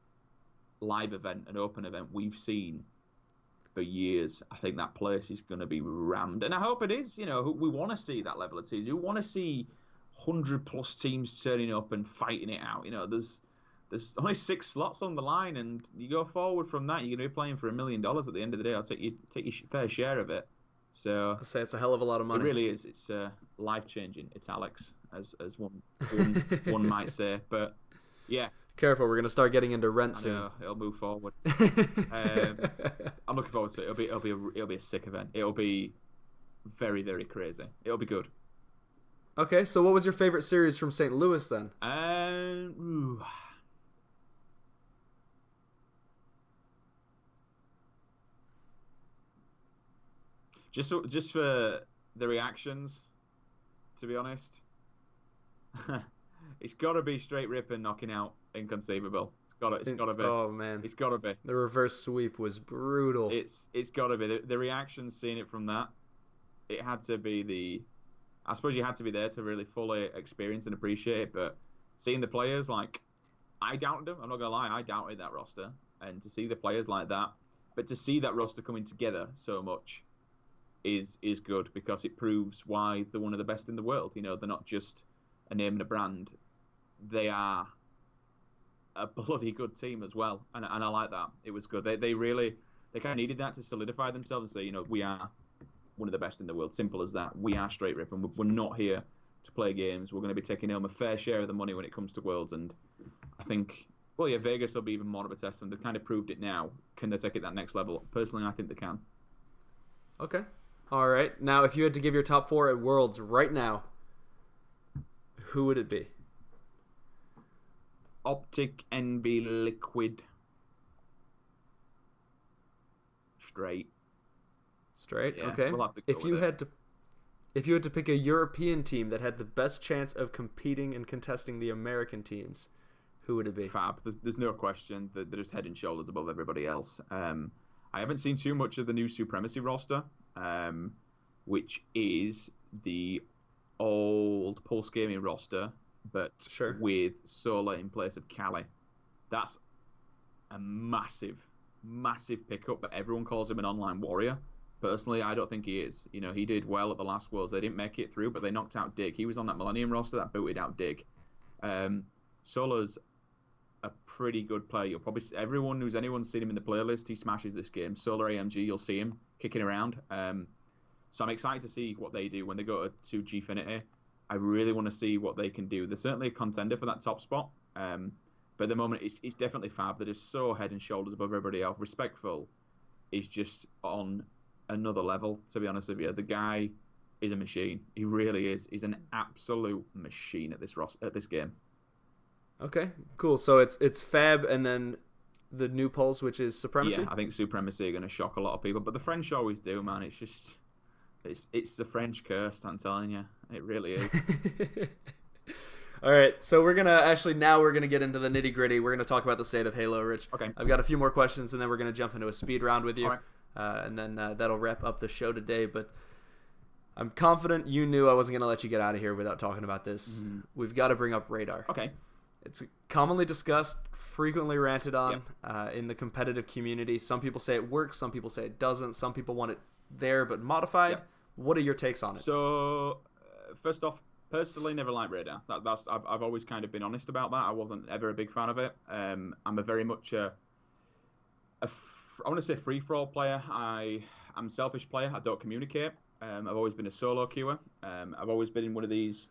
live event, an open event we've seen for years. I think that place is going to be rammed, and I hope it is. We want to see that level of teams. We want to see 100+ teams turning up and fighting it out. There's only 6 slots on the line, and you go forward from that, you're going to be playing for $1 million at the end of the day. I'll take your fair share of it. So I'll say it's a hell of a lot of money. It really is. It's life-changing italics, as one might say. But yeah. Careful, we're gonna start getting into rent soon. I know, it'll move forward. I'm looking forward to it. It'll be a sick event. It'll be very, very crazy. It'll be good. Okay, so what was your favorite series from St. Louis then? Just for the reactions, to be honest, it's got to be straight rip and knocking out Inconceivable. It's got to be. Oh man, it's got to be. The reverse sweep was brutal. It's got to be the reactions. Seeing it from that, it had to be I suppose you had to be there to really fully experience and appreciate it. But seeing the players, I doubted them. I'm not gonna lie, I doubted that roster, and to see the players like that, but to see that roster coming together so much is good, because it proves why they're one of the best in the world. They're not just a name and a brand. They are a bloody good team as well, and I like that. It was good. They kind of needed that to solidify themselves and say, we are one of the best in the world. Simple as that. We are straight rip, and we're not here to play games. We're going to be taking home a fair share of the money when it comes to Worlds, and I think, Vegas will be even more of a test, and they've kind of proved it now. Can they take it that next level? Personally, I think they can. Okay. All right. Now, if you had to give your top 4 at Worlds right now, who would it be? Optic, NB, Liquid. Straight. Yeah, okay. We'll have to go if you had to pick a European team that had the best chance of competing and contesting the American teams, who would it be? Fab. There's no question that they're just head and shoulders above everybody else. I haven't seen too much of the new Supremacy roster, which is the old Pulse Gaming roster, but with Solar in place of Cali. That's a massive pickup, but everyone calls him an online warrior. Personally, I don't think he is. He did well at the last Worlds. They didn't make it through, but they knocked out Dig. He was on that Millennium roster that booted out Dig. Solar's a pretty good player. You'll probably anyone's seen him in the playlist, he smashes this game. Solar AMG, you'll see him kicking around. So I'm excited to see what they do when they go to Gfinity. I really want to see what they can do. They're certainly a contender for that top spot. But at the moment, it's definitely Fab. They're just so head and shoulders above everybody else. Respectful is just on another level, to be honest with you. The guy is a machine. He really is. He's an absolute machine at this game. Okay, cool. So it's Fab and then the new Pulse, which is Supremacy? Yeah, I think Supremacy are going to shock a lot of people. But the French always do, man. It's just... It's the French curse, I'm telling you. It really is. All right, so we're gonna get into the nitty gritty. We're gonna talk about the state of Halo, Rich. Okay. I've got a few more questions, and then we're gonna jump into a speed round with you, All right. and then that'll wrap up the show today. But I'm confident you knew I wasn't gonna let you get out of here without talking about this. We've got to bring up radar. Okay. It's commonly discussed, frequently ranted on in the competitive community. Some people say it works, some people say it doesn't. Some people want it there but modified. Yep. What are your takes on it? So, first off, personally, never liked radar. I've always kind of been honest about that. I wasn't ever a big fan of it. I'm a very much I want to say free for all player. I'm a selfish player. I don't communicate. I've always been a solo queuer. I've always been one of these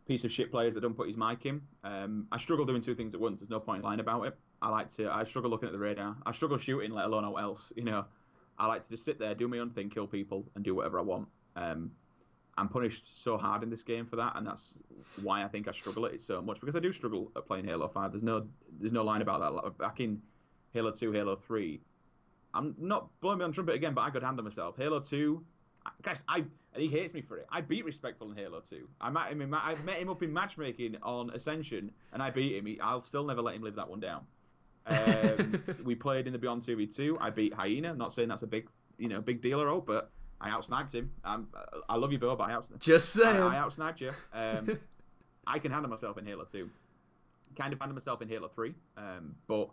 piece of shit players that don't put his mic in. I struggle doing two things at once. There's no point in lying about it. I struggle looking at the radar. I struggle shooting, let alone what else. I like to just sit there, do my own thing, kill people, and do whatever I want. I'm punished so hard in this game for that, and that's why I think I struggle at it so much, because I do struggle at playing Halo 5. There's no line about that. Back in Halo 2, Halo 3, I'm not blowing me on trumpet again, but I could handle myself. Halo 2, guys, and he hates me for it. I beat Respectful in Halo 2. I've met him up in matchmaking on Ascension, and I beat him. I'll still never let him live that one down. We played in the Beyond 2v2. I beat Hyena. I'm not saying that's a big deal at all, but I outsniped him. I love you, Bill, but I outsniped you. I can handle myself in Halo 2. Kind of handle myself in Halo 3. But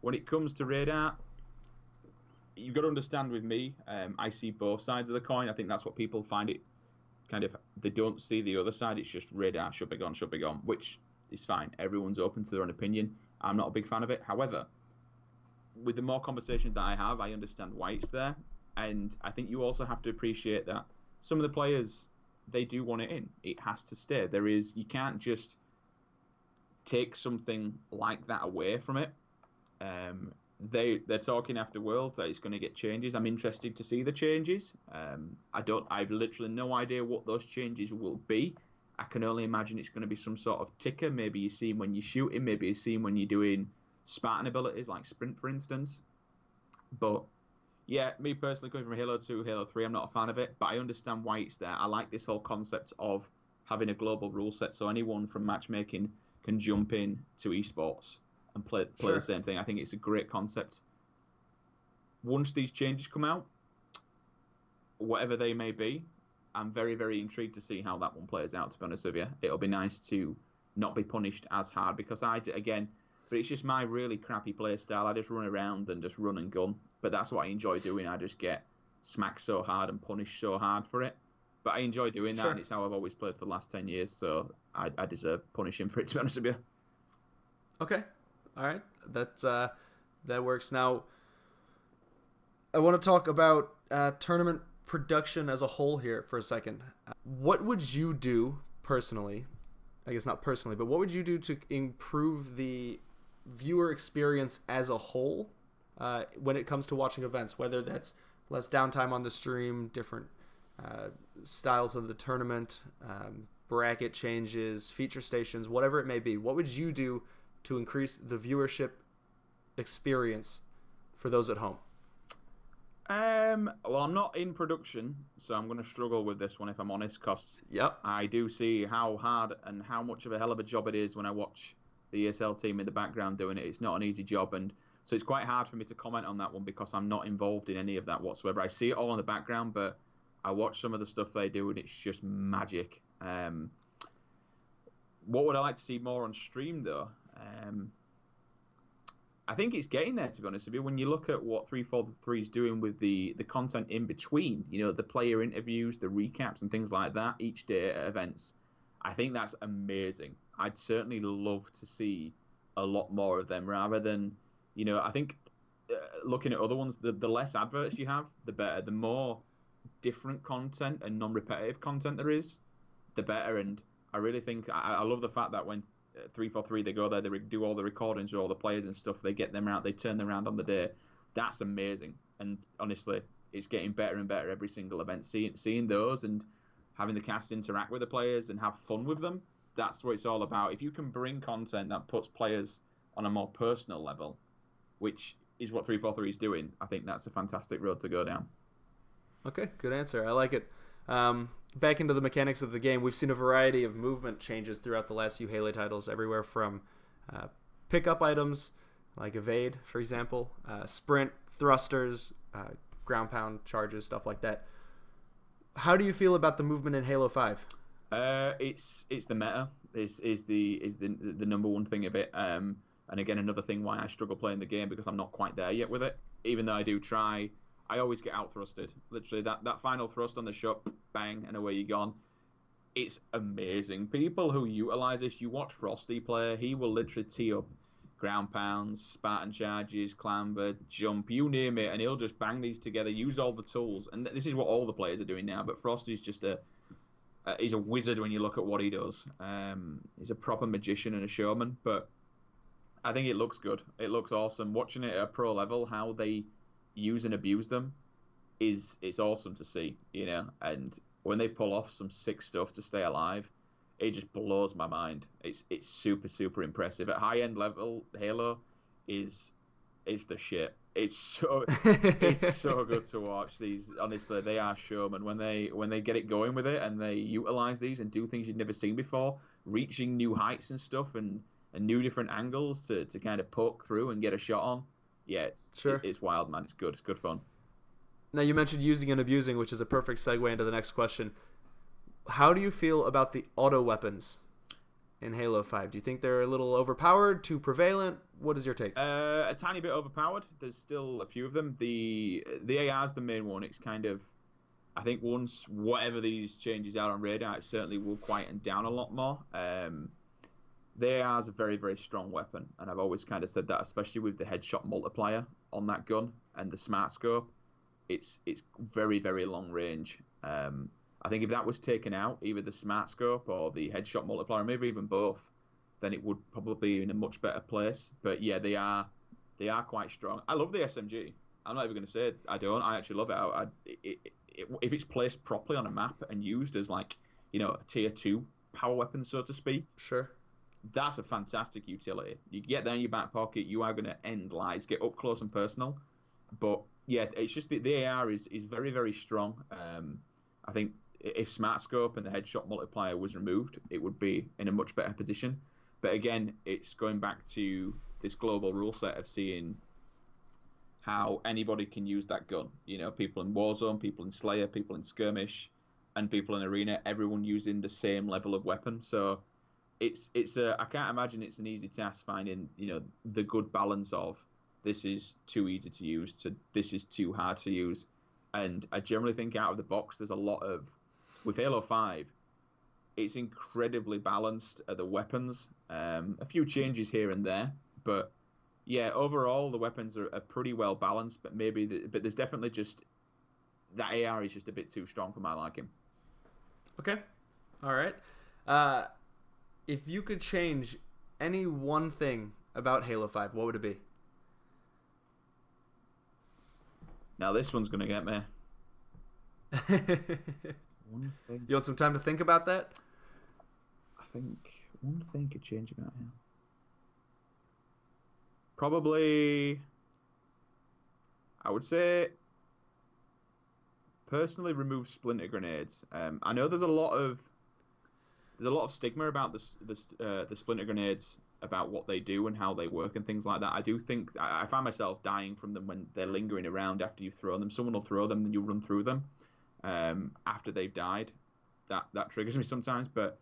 when it comes to radar, you've got to understand with me, I see both sides of the coin. I think that's what people find it kind of, they don't see the other side. It's just radar, should be gone, which is fine. Everyone's open to their own opinion. I'm not a big fan of it. However, with the more conversations that I have, I understand why it's there. And I think you also have to appreciate that some of the players, they do want it in. It has to stay. You can't just take something like that away from it. They're talking after Worlds that it's going to get changes. I'm interested to see the changes. I've literally no idea what those changes will be. I can only imagine it's going to be some sort of ticker. Maybe you see him when you're shooting. Maybe you see him when you're doing Spartan abilities like sprint, for instance. But yeah, me personally, coming from Halo 2, Halo 3, I'm not a fan of it, but I understand why it's there. I like this whole concept of having a global rule set, so anyone from matchmaking can jump in to esports and play the same thing. I think it's a great concept. Once these changes come out, whatever they may be, I'm very, very intrigued to see how that one plays out, to be honest with you. It'll be nice to not be punished as hard, because but it's just my really crappy play style. I just run around and just run and gun. But that's what I enjoy doing. I just get smacked so hard and punished so hard for it. But I enjoy doing that, and it's how I've always played for the last 10 years, so I deserve punishing for it, to be honest with you. Okay. All right. That works. Now, I want to talk about tournament production as a whole here for a second. What would you do personally? I guess not personally, but what would you do to improve the viewer experience as a whole when it comes to watching events, whether that's less downtime on the stream, different styles of the tournament, bracket changes, feature stations, whatever it may be? What would you do to increase the viewership experience for those at home? Well, I'm not in production, so I'm going to struggle with this one, if I'm honest, because I do see how hard and how much of a hell of a job it is when I watch the ESL team in the background doing it. It's not an easy job, and so it's quite hard for me to comment on that one because I'm not involved in any of that whatsoever. I see it all in the background, but I watch some of the stuff they do, and it's just magic. What would I like to see more on stream, though? I think it's getting there, to be honest with you. When you look at what 343 is doing with the content in between, the player interviews, the recaps and things like that each day at events, I think that's amazing. I'd certainly love to see a lot more of them rather than, I think looking at other ones, the less adverts you have, the better. The more different content and non-repetitive content there is, the better. And I really think, I love the fact that when 343, they go there, they do all the recordings with all the players and stuff, they get them out, they turn them around on the day. That's amazing. And honestly, it's getting better and better every single event. Seeing those and having the cast interact with the players and have fun with them, that's what it's all about. If you can bring content that puts players on a more personal level, which is what 343 is doing, I think that's a fantastic road to go down. Okay, good answer. I like it. back into the mechanics of the game, we've seen a variety of movement changes throughout the last few Halo titles, everywhere from pickup items like evade, for example, sprint, thrusters, ground pound charges, stuff like that. How do you feel about the movement in Halo 5? It's the meta is the number one thing of it. And again, another thing why I struggle playing the game, because I'm not quite there yet with it. Even though I do try, I always get out thrusted. Literally, that final thrust on the shot, bang, and away you're gone. It's amazing. People who utilize this, you watch Frosty play, he will literally tee up ground pounds, Spartan charges, clamber, jump, you name it, and he'll just bang these together, use all the tools. And this is what all the players are doing now, but Frosty's just he's a wizard when you look at what he does. He's a proper magician and a showman, but I think it looks good. It looks awesome. Watching it at a pro level, how they use and abuse them, it's awesome to see, you know. And when they pull off some sick stuff to stay alive, it just blows my mind. It's super, super impressive. At high end level, Halo is the shit. It's so good to watch these. Honestly, they are showmen when they get it going with it, and they utilize these and do things you've never seen before, reaching new heights and stuff, and new different angles to kind of poke through and get a shot on. Yeah, it's wild, man. It's good. It's good fun. Now, you mentioned using and abusing, which is a perfect segue into the next question. How do you feel about the auto weapons in Halo 5? Do you think they're a little overpowered, too prevalent? What is your take? A tiny bit overpowered. There's still a few of them. The AR is the main one. It's kind of, I think once whatever these changes are on radar, it certainly will quieten down a lot more. The AR is a very, very strong weapon, and I've always kind of said that, especially with the headshot multiplier on that gun and the smart scope. It's very, very long range. I think if that was taken out, either the smart scope or the headshot multiplier, maybe even both, then it would probably be in a much better place. But yeah, they are quite strong. I love the SMG. I'm not even going to say I don't. I actually love it. If it's placed properly on a map and used as, like, you know, a tier 2 power weapon, so to speak. Sure. That's a fantastic utility. You get there in your back pocket, you are going to end lives, get up close and personal. But yeah, it's just the AR is very, very strong. I think if Smart Scope and the headshot multiplier was removed, it would be in a much better position. But again, it's going back to this global rule set of seeing how anybody can use that gun. You know, people in Warzone, people in Slayer, people in Skirmish, and people in Arena, everyone using the same level of weapon. So I can't imagine it's an easy task finding, you know, the good balance of this is too easy to use to this is too hard to use. And I generally think out of the box, there's a lot of, with Halo 5, it's incredibly balanced at the weapons. A few changes here and there, but yeah, overall the weapons are pretty well balanced. But but there's definitely just that AR is just a bit too strong for my liking. Okay, all right. If you could change any one thing about Halo 5, what would it be? Now this one's gonna get me. One thing. You want some time to think about that? I think one thing could change about him. Probably, I would say, personally remove splinter grenades. I know there's a lot of stigma about the splinter grenades, about what they do and how they work and things like that. I do think I find myself dying from them when they're lingering around after you've thrown them. Someone will throw them, then you run through them after they've died. That triggers me sometimes, but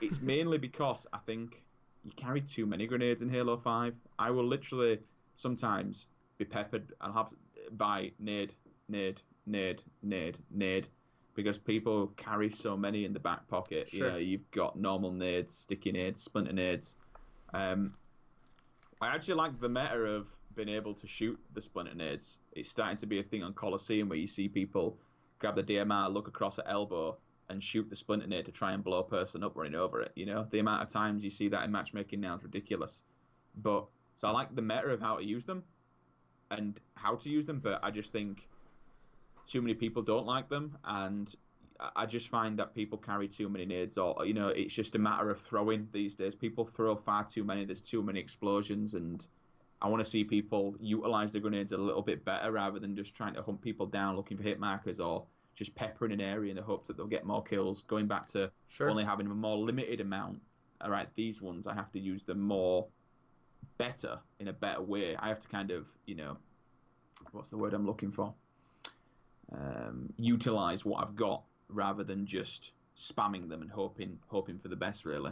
it's mainly because I think you carry too many grenades in Halo 5. I will literally sometimes be peppered and have by nade, because people carry so many in the back pocket. Sure. You know, you've got normal nades, sticky nades, splinter nades. I actually like the meta of being able to shoot the splinter nades. It's starting to be a thing on Coliseum where you see people grab the DMR, look across at elbow, and shoot the splinter nade to try and blow a person up running over it. You know, the amount of times you see that in matchmaking now is ridiculous. So I like the meta of how to use them and how to use them, but I just think too many people don't like them, and I just find that people carry too many nades, or, you know, it's just a matter of throwing these days. People throw far too many. There's too many explosions, and I want to see people utilize the grenades a little bit better rather than just trying to hunt people down looking for hit markers or just peppering an area in the hopes that they'll get more kills, going back to only having a more limited amount. All right, these ones, I have to use them better, in a better way. I have to kind of, what's the word I'm looking for? Utilize what I've got rather than just spamming them and hoping for the best, really.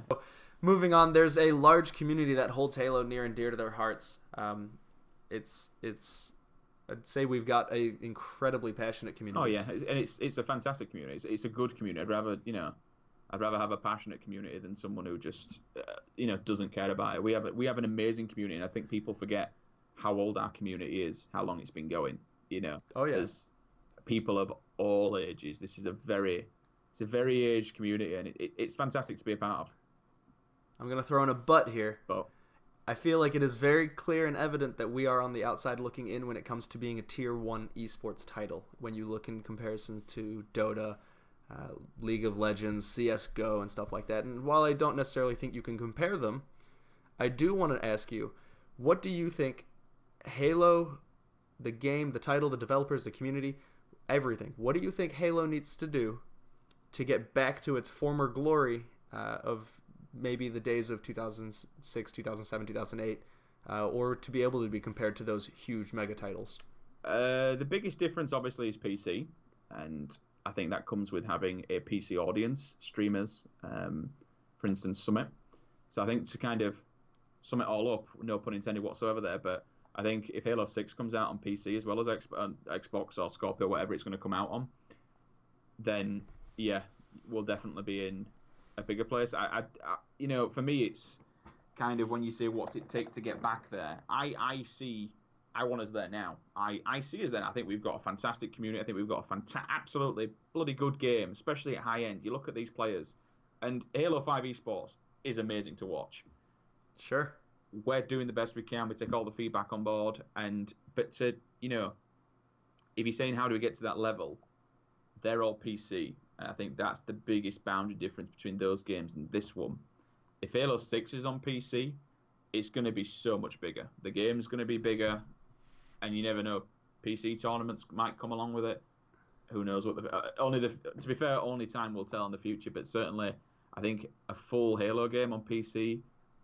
Moving on, there's a large community that holds Halo near and dear to their hearts. It's I'd say we've got a incredibly passionate community. Oh yeah, and it's a fantastic community. It's a good community. I'd rather have a passionate community than someone who just doesn't care about it. We have an amazing community, and I think people forget how old our community is, how long it's been going. Oh yeah. There's people of all ages. This is a very aged community, and it's fantastic to be a part of. I'm gonna throw in a but here. But I feel like it is very clear and evident that we are on the outside looking in when it comes to being a tier 1 esports title. When you look in comparison to Dota, League of Legends, CSGO, and stuff like that. And while I don't necessarily think you can compare them, I do want to ask you, what do you think Halo, the game, the title, the developers, the community, everything, what do you think Halo needs to do to get back to its former glory of maybe the days of 2006, 2007, 2008, or to be able to be compared to those huge mega titles? The biggest difference, obviously, is PC, and I think that comes with having a PC audience, streamers, for instance, Summit. So I think to kind of sum it all up, no pun intended whatsoever there, but I think if Halo 6 comes out on PC as well as Xbox or Scorpio, whatever it's going to come out on, then yeah, we'll definitely be in a bigger place. I for me, it's kind of when you say what's it take to get back there, I want us there now. I see us there. I think we've got a fantastic community. I think we've got a absolutely bloody good game, especially at high end. You look at these players, and Halo 5 esports is amazing to watch. Sure. We're doing the best we can. We take all the feedback on board, but to if you're saying how do we get to that level, they're all PC. And I think that's the biggest boundary difference between those games and this one. If Halo 6 is on PC, it's going to be so much bigger. The game's going to be bigger, and you never know. PC tournaments might come along with it. Who knows what to be fair, only time will tell in the future, but certainly I think a full Halo game on PC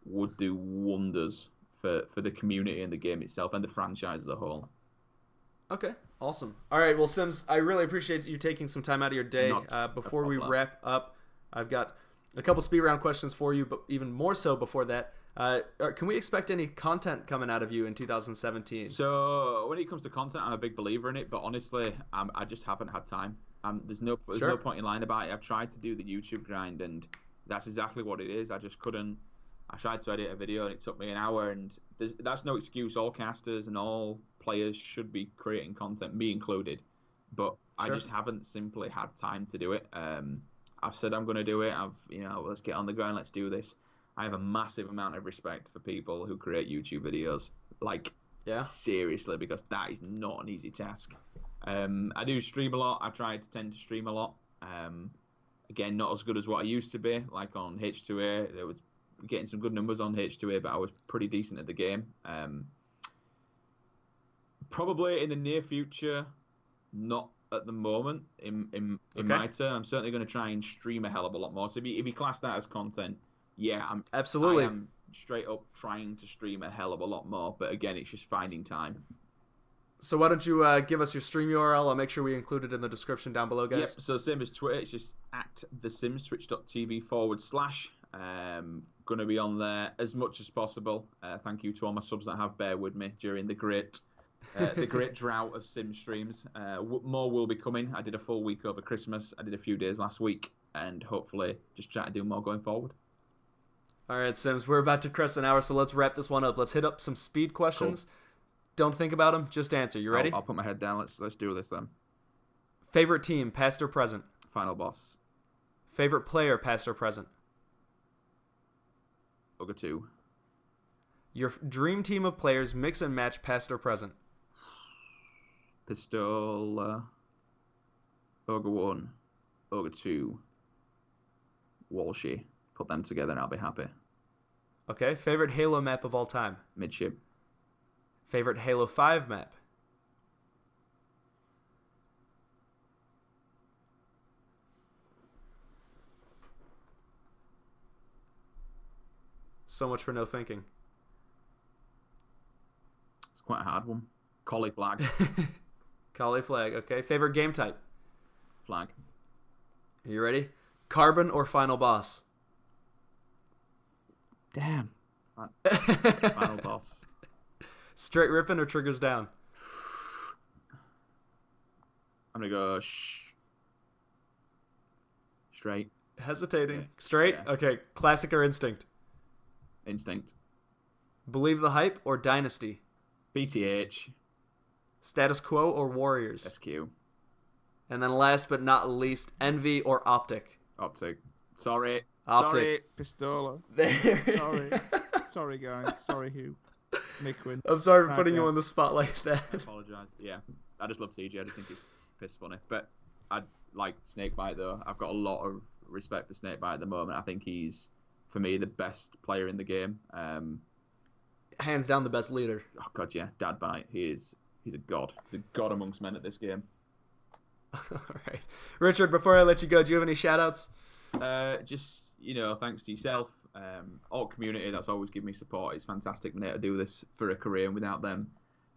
would do wonders for the community and the game itself and the franchise as a whole. Okay, awesome. All right, well, Sims, I really appreciate you taking some time out of your day. Before we wrap up, I've got a couple speed round questions for you, but even more so before that, can we expect any content coming out of you in 2017? So when it comes to content, I'm a big believer in it, but honestly, I just haven't had time. There's no point in lying about it. I've tried to do the YouTube grind, and that's exactly what it is. I just couldn't. I tried to edit a video, and it took me an hour, and that's no excuse. All casters and all players should be creating content, me included, but I just haven't simply had time to do it. I've said I'm going to do it. Let's get on the ground. Let's do this. I have a massive amount of respect for people who create YouTube videos. Seriously, because that is not an easy task. I do stream a lot. I tend to stream a lot. Again, not as good as what I used to be. Like on H2A, there was getting some good numbers on H2A, but I was pretty decent at the game. Probably in the near future, not at the moment. In my turn, I'm certainly going to try and stream a hell of a lot more. So if you class that as content, yeah, I am straight up trying to stream a hell of a lot more. But again, it's just finding time. So why don't you give us your stream URL? I'll make sure we include it in the description down below, guys. Yep, so same as Twitter. It's just at TheSims, twitch.tv/. Going to be on there as much as possible. Thank you to all my subs that have bear with me during the great drought of Sim streams. More will be coming. I did a full week over Christmas. I did a few days last week, and hopefully just try to do more going forward. All right, Sims, we're about to crest an hour, so let's wrap this one up. Let's hit up some speed questions. Cool. Don't think about them, just answer. You ready? I'll put my head down. Let's do this then. Favorite team, past or present? Final boss. Favorite player, past or present? Ogre 2. Your dream team of players, mix and match, past or present? Pistol, Ogre 1, Ogre 2, Walshy. Put them together and I'll be happy. Okay. Favorite Halo map of all time? Midship. Favorite Halo 5 map? so much for no thinking. It's quite a hard one. Collie flag. Collie flag. Okay. Favorite game type? Flag. Are you ready? Carbon or Final Boss? Damn. Final Boss. Straight ripping or triggers down? I'm going to go straight. Hesitating. Yeah. Straight? Yeah. Okay. Classic or Instinct? Instinct. Believe the Hype or Dynasty? BTH. Status Quo or Warriors? SQ. And then last but not least, Envy or Optic? Optic. Sorry. Optic. Sorry, Pistola. There. Sorry, guys. Sorry, Hugh. Midwin. I'm sorry for putting you on the spot like that. I apologise. Yeah. I just love TJ. I just think he's piss funny. But I like Snakebite, though. I've got a lot of respect for Snakebite at the moment. I think he's, for me, the best player in the game. Hands down the best leader. Oh, God, yeah. Dadbite. He's a god. He's a god amongst men at this game. All right. Richard, before I let you go, do you have any shout-outs? Just, thanks to yourself, all community that's always given me support. It's fantastic being able to do this for a career, and without them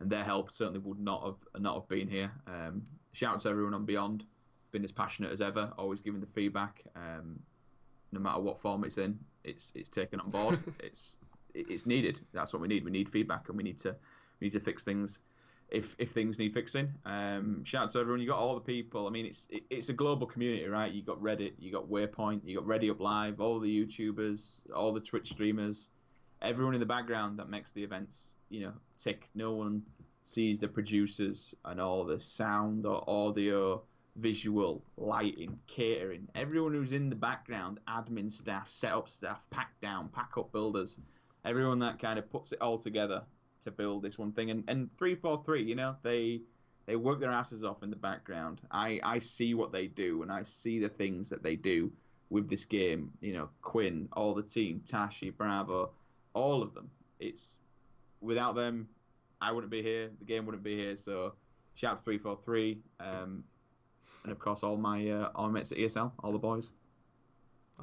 and their help, certainly would not have been here. Shout out to everyone on Beyond, been as passionate as ever, always giving the feedback, no matter what form it's in. It's taken on board. it's needed. That's what we need. We need feedback, and we need to fix things if things need fixing. Shout out to everyone. You got all the people. I mean, it's a global community, right? You got Reddit, you got Waypoint, you got Ready Up Live, all the YouTubers, all the Twitch streamers, everyone in the background that makes the events, tick. No one sees the producers and all the sound or audio, visual, lighting, catering. Everyone who's in the background, admin staff, setup staff, pack down, pack up builders, everyone that kind of puts it all together to build this one thing. And 343, they work their asses off in the background. I see what they do, and I see the things that they do with this game. Quinn, all the team, Tashi, Bravo, all of them. It's without them, I wouldn't be here. The game wouldn't be here. So shout out to 343, and of course all my mates at ESL, all the boys.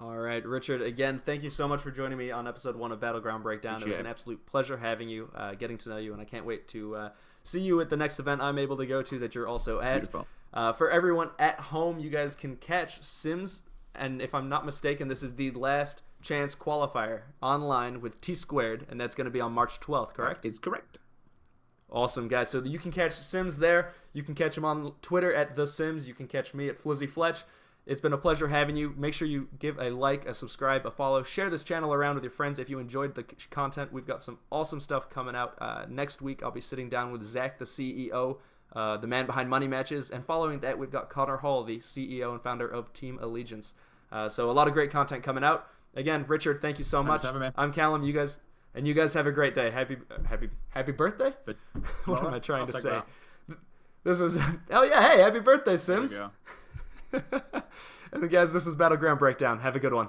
All right, Richard, again, thank you so much for joining me on episode 1 of Battleground Breakdown. It was an absolute pleasure having you, getting to know you, and I can't wait to see you at the next event I'm able to go to that you're also at. Beautiful. For everyone at home, you guys can catch Sims, and if I'm not mistaken, this is the last chance qualifier online with T Squared, and that's going to be on March 12th, correct? That is correct. Awesome, guys. So you can catch Sims there. You can catch him on Twitter at The Sims. You can catch me at Flizzy Fletch. It's been a pleasure having you. Make sure you give a like, a subscribe, a follow. Share this channel around with your friends if you enjoyed the content. We've got some awesome stuff coming out. Next week, I'll be sitting down with Zach, the CEO, the man behind Money Matches. And following that, we've got Connor Hall, the CEO and founder of Team Allegiance. So a lot of great content coming out. Again, Richard, thank you so much. I'm Callum. You guys have a great day. Happy birthday? What am I trying to say? This is hey, happy birthday, Sims. There we go. And guys, this is Battleground Breakdown. Have a good one.